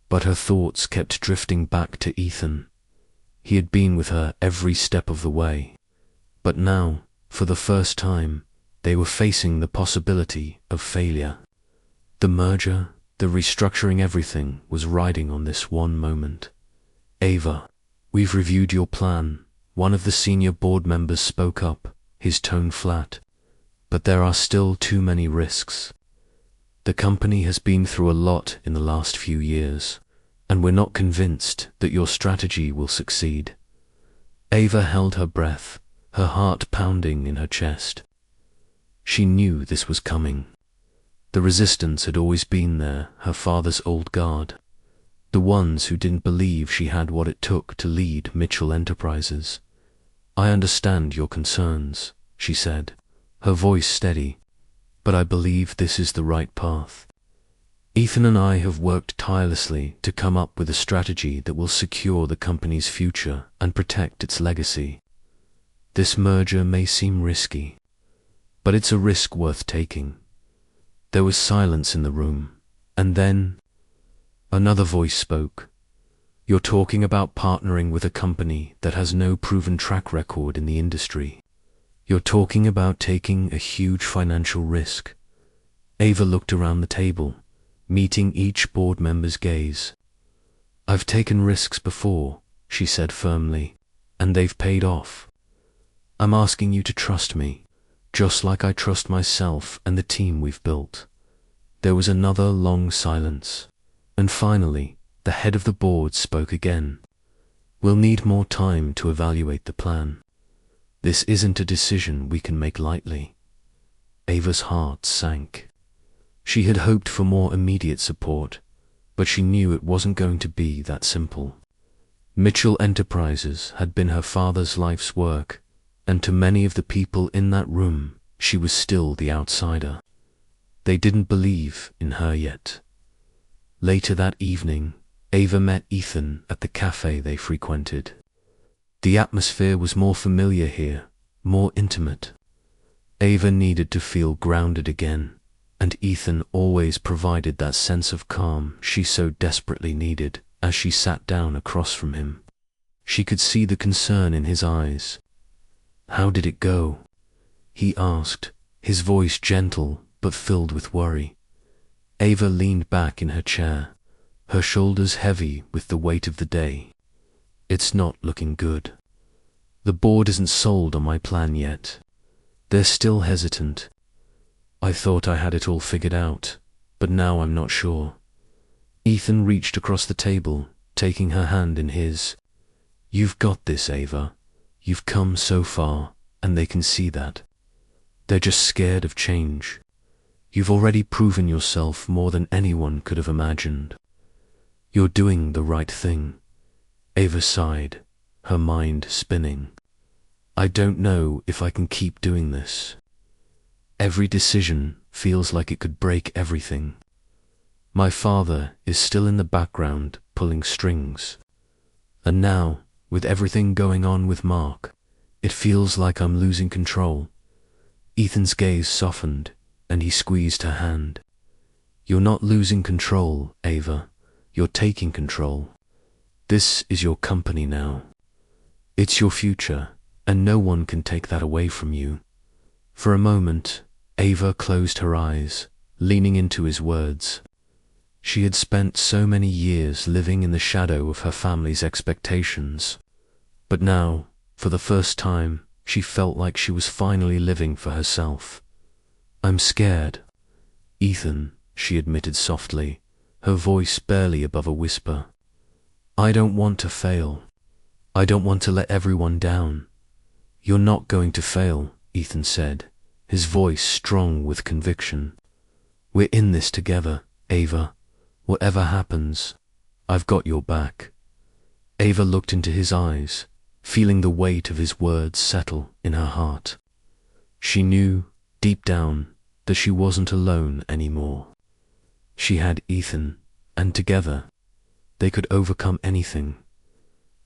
But her thoughts kept drifting back to Ethan. He had been with her every step of the way, But now, for the first time, they were facing the possibility of failure. The merger, the restructuring, everything was riding on this one moment. "Ava, we've reviewed your plan," one of the senior board members spoke up, his tone flat. "But there are still too many risks. The company has been through a lot in the last few years, and we're not convinced that your strategy will succeed." Ava held her breath, her heart pounding in her chest. She knew this was coming. The resistance had always been there, her father's old guard, the ones who didn't believe she had what it took to lead Mitchell Enterprises. "I understand your concerns," she said, her voice steady, "but I believe this is the right path. Ethan and I have worked tirelessly to come up with a strategy that will secure the company's future and protect its legacy. This merger may seem risky, but it's a risk worth taking." There was silence in the room, and then another voice spoke. "You're talking about partnering with a company that has no proven track record in the industry. You're talking about taking a huge financial risk." Ava looked around the table, meeting each board member's gaze. "I've taken risks before," she said firmly, "and they've paid off. I'm asking you to trust me, just like I trust myself and the team we've built." There was another long silence, and finally, the head of the board spoke again. "We'll need more time to evaluate the plan. This isn't a decision we can make lightly." Ava's heart sank. She had hoped for more immediate support, but she knew it wasn't going to be that simple. Mitchell Enterprises had been her father's life's work, and to many of the people in that room, she was still the outsider. They didn't believe in her yet. Later that evening, Ava met Ethan at the cafe they frequented. The atmosphere was more familiar here, more intimate. Ava needed to feel grounded again, and Ethan always provided that sense of calm she so desperately needed as she sat down across from him. She could see the concern in his eyes. "How did it go?" he asked, his voice gentle but filled with worry. Ava leaned back in her chair, her shoulders heavy with the weight of the day. "It's not looking good. The board isn't sold on my plan yet. They're still hesitant. I thought I had it all figured out, but now I'm not sure." Ethan reached across the table, taking her hand in his. "You've got this, Ava. You've come so far, and they can see that. They're just scared of change. You've already proven yourself more than anyone could have imagined. You're doing the right thing." Ava sighed, her mind spinning. "I don't know if I can keep doing this. Every decision feels like it could break everything. My father is still in the background pulling strings. And now, with everything going on with Mark, it feels like I'm losing control." Ethan's gaze softened, and he squeezed her hand. "You're not losing control, Ava. You're taking control. This is your company now. It's your future, and no one can take that away from you." For a moment, Ava closed her eyes, leaning into his words. She had spent so many years living in the shadow of her family's expectations, but now, for the first time, she felt like she was finally living for herself. "I'm scared, Ethan," she admitted softly, her voice barely above a whisper. "I don't want to fail. I don't want to let everyone down." "You're not going to fail," Ethan said, his voice strong with conviction. "We're in this together, Ava. Whatever happens, I've got your back." Ava looked into his eyes, feeling the weight of his words settle in her heart. She knew, deep down, that she wasn't alone anymore. She had Ethan, and together, they could overcome anything.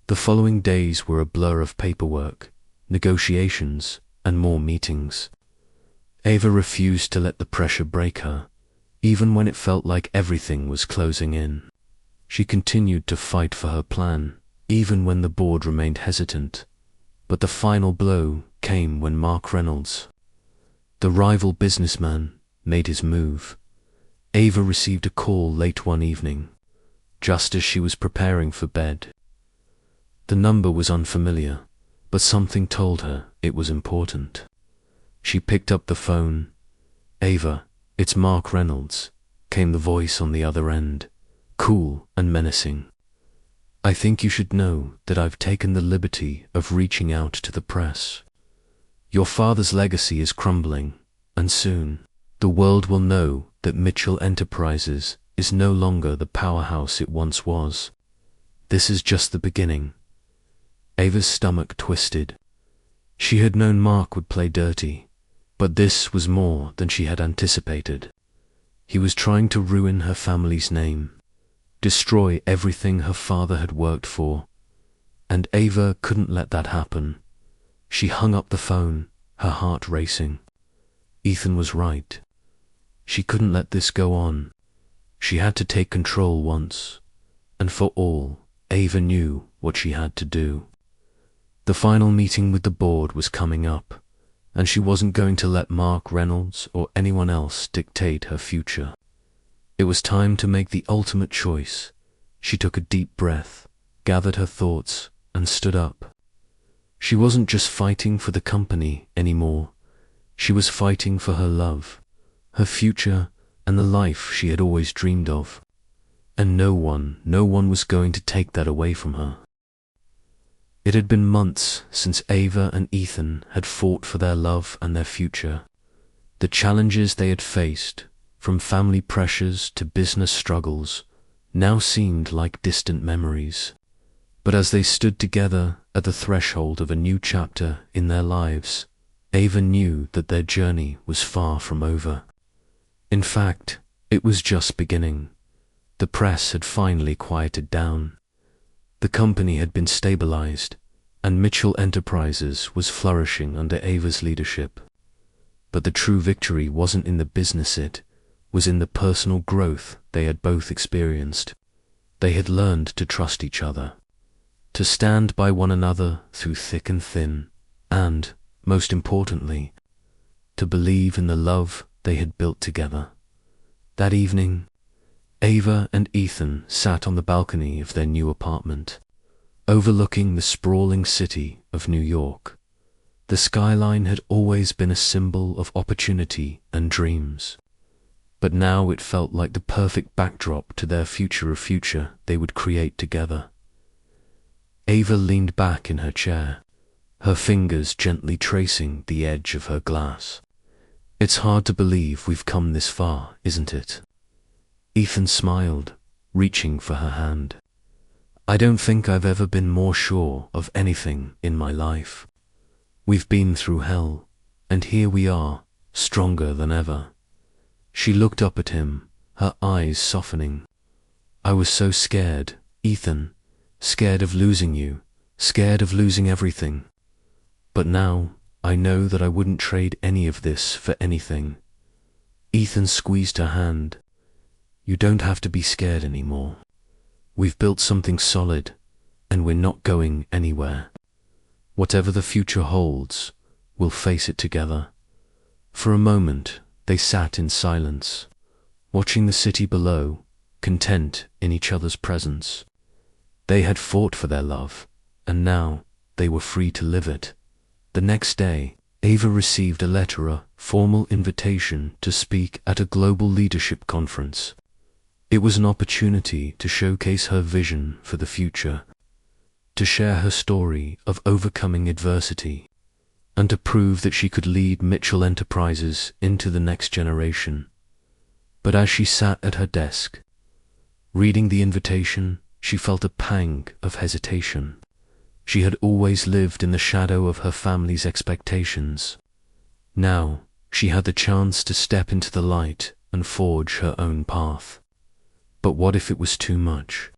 The following days were a blur of paperwork, negotiations, and more meetings. Ava refused to let the pressure break her, even when it felt like everything was closing in. She continued to fight for her plan, even when the board remained hesitant. But the final blow came when Mark Reynolds, the rival businessman, made his move. Ava received a call late one evening, just as she was preparing for bed. The number was unfamiliar, but something told her it was important. She picked up the phone. "Ava, it's Mark Reynolds," came the voice on the other end, cool and menacing. "I think you should know that I've taken the liberty of reaching out to the press. Your father's legacy is crumbling, and soon the world will know that Mitchell Enterprises is no longer the powerhouse it once was. This is just the beginning." Ava's stomach twisted. She had known Mark would play dirty, but this was more than she had anticipated. He was trying to ruin her family's name, destroy everything her father had worked for, and Ava couldn't let that happen. She hung up the phone, her heart racing. Ethan was right. She couldn't let this go on. She had to take control once, and for all. Ava knew what she had to do. The final meeting with the board was coming up, and she wasn't going to let Mark Reynolds or anyone else dictate her future. It was time to make the ultimate choice. She took a deep breath, gathered her thoughts, and stood up. She wasn't just fighting for the company anymore. She was fighting for her love, her future, and the life she had always dreamed of. And no one was going to take that away from her. It had been months since Ava and Ethan had fought for their love and their future. The challenges they had faced, from family pressures to business struggles, now seemed like distant memories. But as they stood together at the threshold of a new chapter in their lives, Ava knew that their journey was far from over. In fact, it was just beginning. The press had finally quieted down. The company had been stabilized, and Mitchell Enterprises was flourishing under Ava's leadership. But the true victory wasn't in the business, it was in the personal growth they had both experienced. They had learned to trust each other, to stand by one another through thick and thin, and, most importantly, to believe in the love they had built together. That evening, Ava and Ethan sat on the balcony of their new apartment, overlooking the sprawling city of New York. The skyline had always been a symbol of opportunity and dreams, but now it felt like the perfect backdrop to their future they would create together. Ava leaned back in her chair, her fingers gently tracing the edge of her glass. "It's hard to believe we've come this far, isn't it?" Ethan smiled, reaching for her hand. "I don't think I've ever been more sure of anything in my life. We've been through hell, and here we are, stronger than ever." She looked up at him, her eyes softening. "I was so scared, Ethan, scared of losing you, scared of losing everything. But now I know that I wouldn't trade any of this for anything." Ethan squeezed her hand. "You don't have to be scared anymore. We've built something solid, and we're not going anywhere. Whatever the future holds, we'll face it together." For a moment, they sat in silence, watching the city below, content in each other's presence. They had fought for their love, and now they were free to live it. The next day, Ava received a letter, a formal invitation to speak at a global leadership conference. It was an opportunity to showcase her vision for the future, to share her story of overcoming adversity, and to prove that she could lead Mitchell Enterprises into the next generation. But as she sat at her desk, reading the invitation, she felt a pang of hesitation. She had always lived in the shadow of her family's expectations. Now, she had the chance to step into the light and forge her own path. But what if it was too much?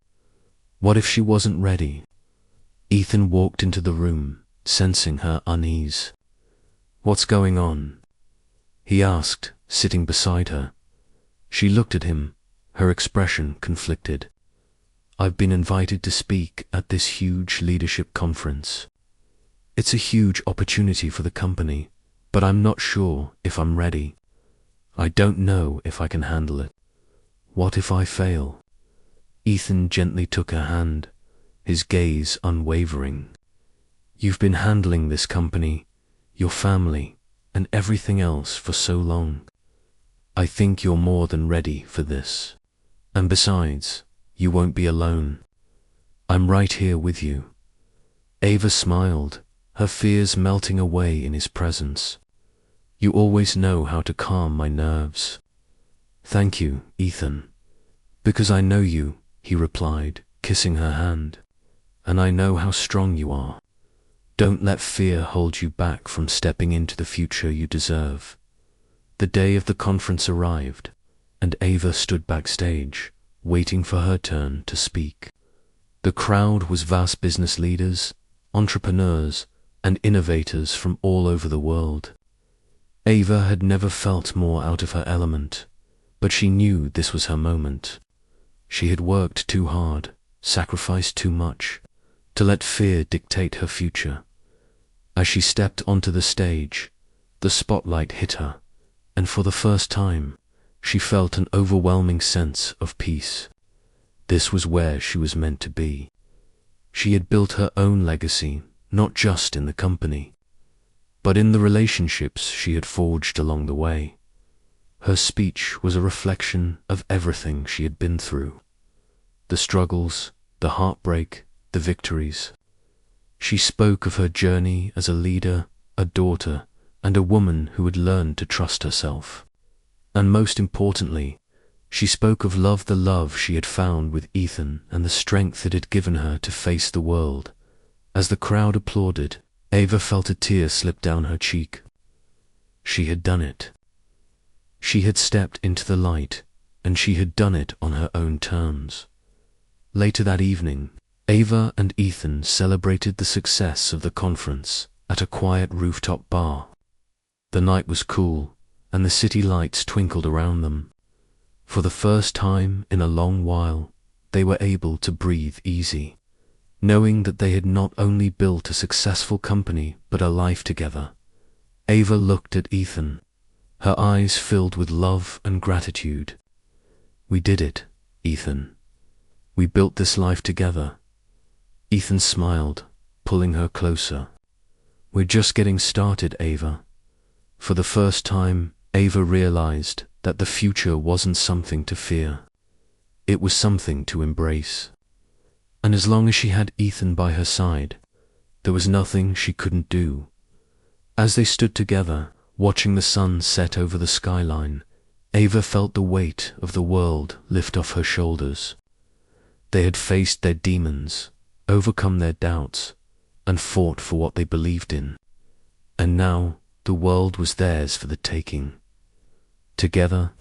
What if she wasn't ready? Ethan walked into the room, sensing her unease. "What's going on?" he asked, sitting beside her. She looked at him, her expression conflicted. "I've been invited to speak at this huge leadership conference." It's a huge opportunity for the company, but I'm not sure if I'm ready. I don't know if I can handle it. What if I fail? Ethan gently took her hand, his gaze unwavering. You've been handling this company, your family, and everything else for so long. I think you're more than ready for this. And besides, you won't be alone. I'm right here with you. Ava smiled, her fears melting away in his presence. You always know how to calm my nerves. Thank you, Ethan. Because I know you, he replied, kissing her hand. And I know how strong you are. Don't let fear hold you back from stepping into the future you deserve. The day of the conference arrived, and Ava stood backstage, waiting for her turn to speak. The crowd was vast business leaders, entrepreneurs, and innovators from all over the world. Ava had never felt more out of her element, but she knew this was her moment. She had worked too hard, sacrificed too much, to let fear dictate her future. As she stepped onto the stage, the spotlight hit her, and for the first time, she felt an overwhelming sense of peace. This was where she was meant to be. She had built her own legacy, not just in the company, but in the relationships she had forged along the way. Her speech was a reflection of everything she had been through. The struggles, the heartbreak, the victories. She spoke of her journey as a leader, a daughter, and a woman who had learned to trust herself. And most importantly, she spoke of the love she had found with Ethan and the strength it had given her to face the world. As the crowd applauded, Ava felt a tear slip down her cheek. She had done it. She had stepped into the light, and she had done it on her own terms. Later that evening, Ava and Ethan celebrated the success of the conference at a quiet rooftop bar. The night was cool, and the city lights twinkled around them. For the first time in a long while, they were able to breathe easy, knowing that they had not only built a successful company but a life together. Ava looked at Ethan, her eyes filled with love and gratitude. We did it, Ethan. We built this life together. Ethan smiled, pulling her closer. We're just getting started, Ava. For the first time, Ava realized that the future wasn't something to fear. It was something to embrace. And as long as she had Ethan by her side, there was nothing she couldn't do. As they stood together, watching the sun set over the skyline, Ava felt the weight of the world lift off her shoulders. They had faced their demons, overcome their doubts, and fought for what they believed in. And now the world was theirs for the taking. Together,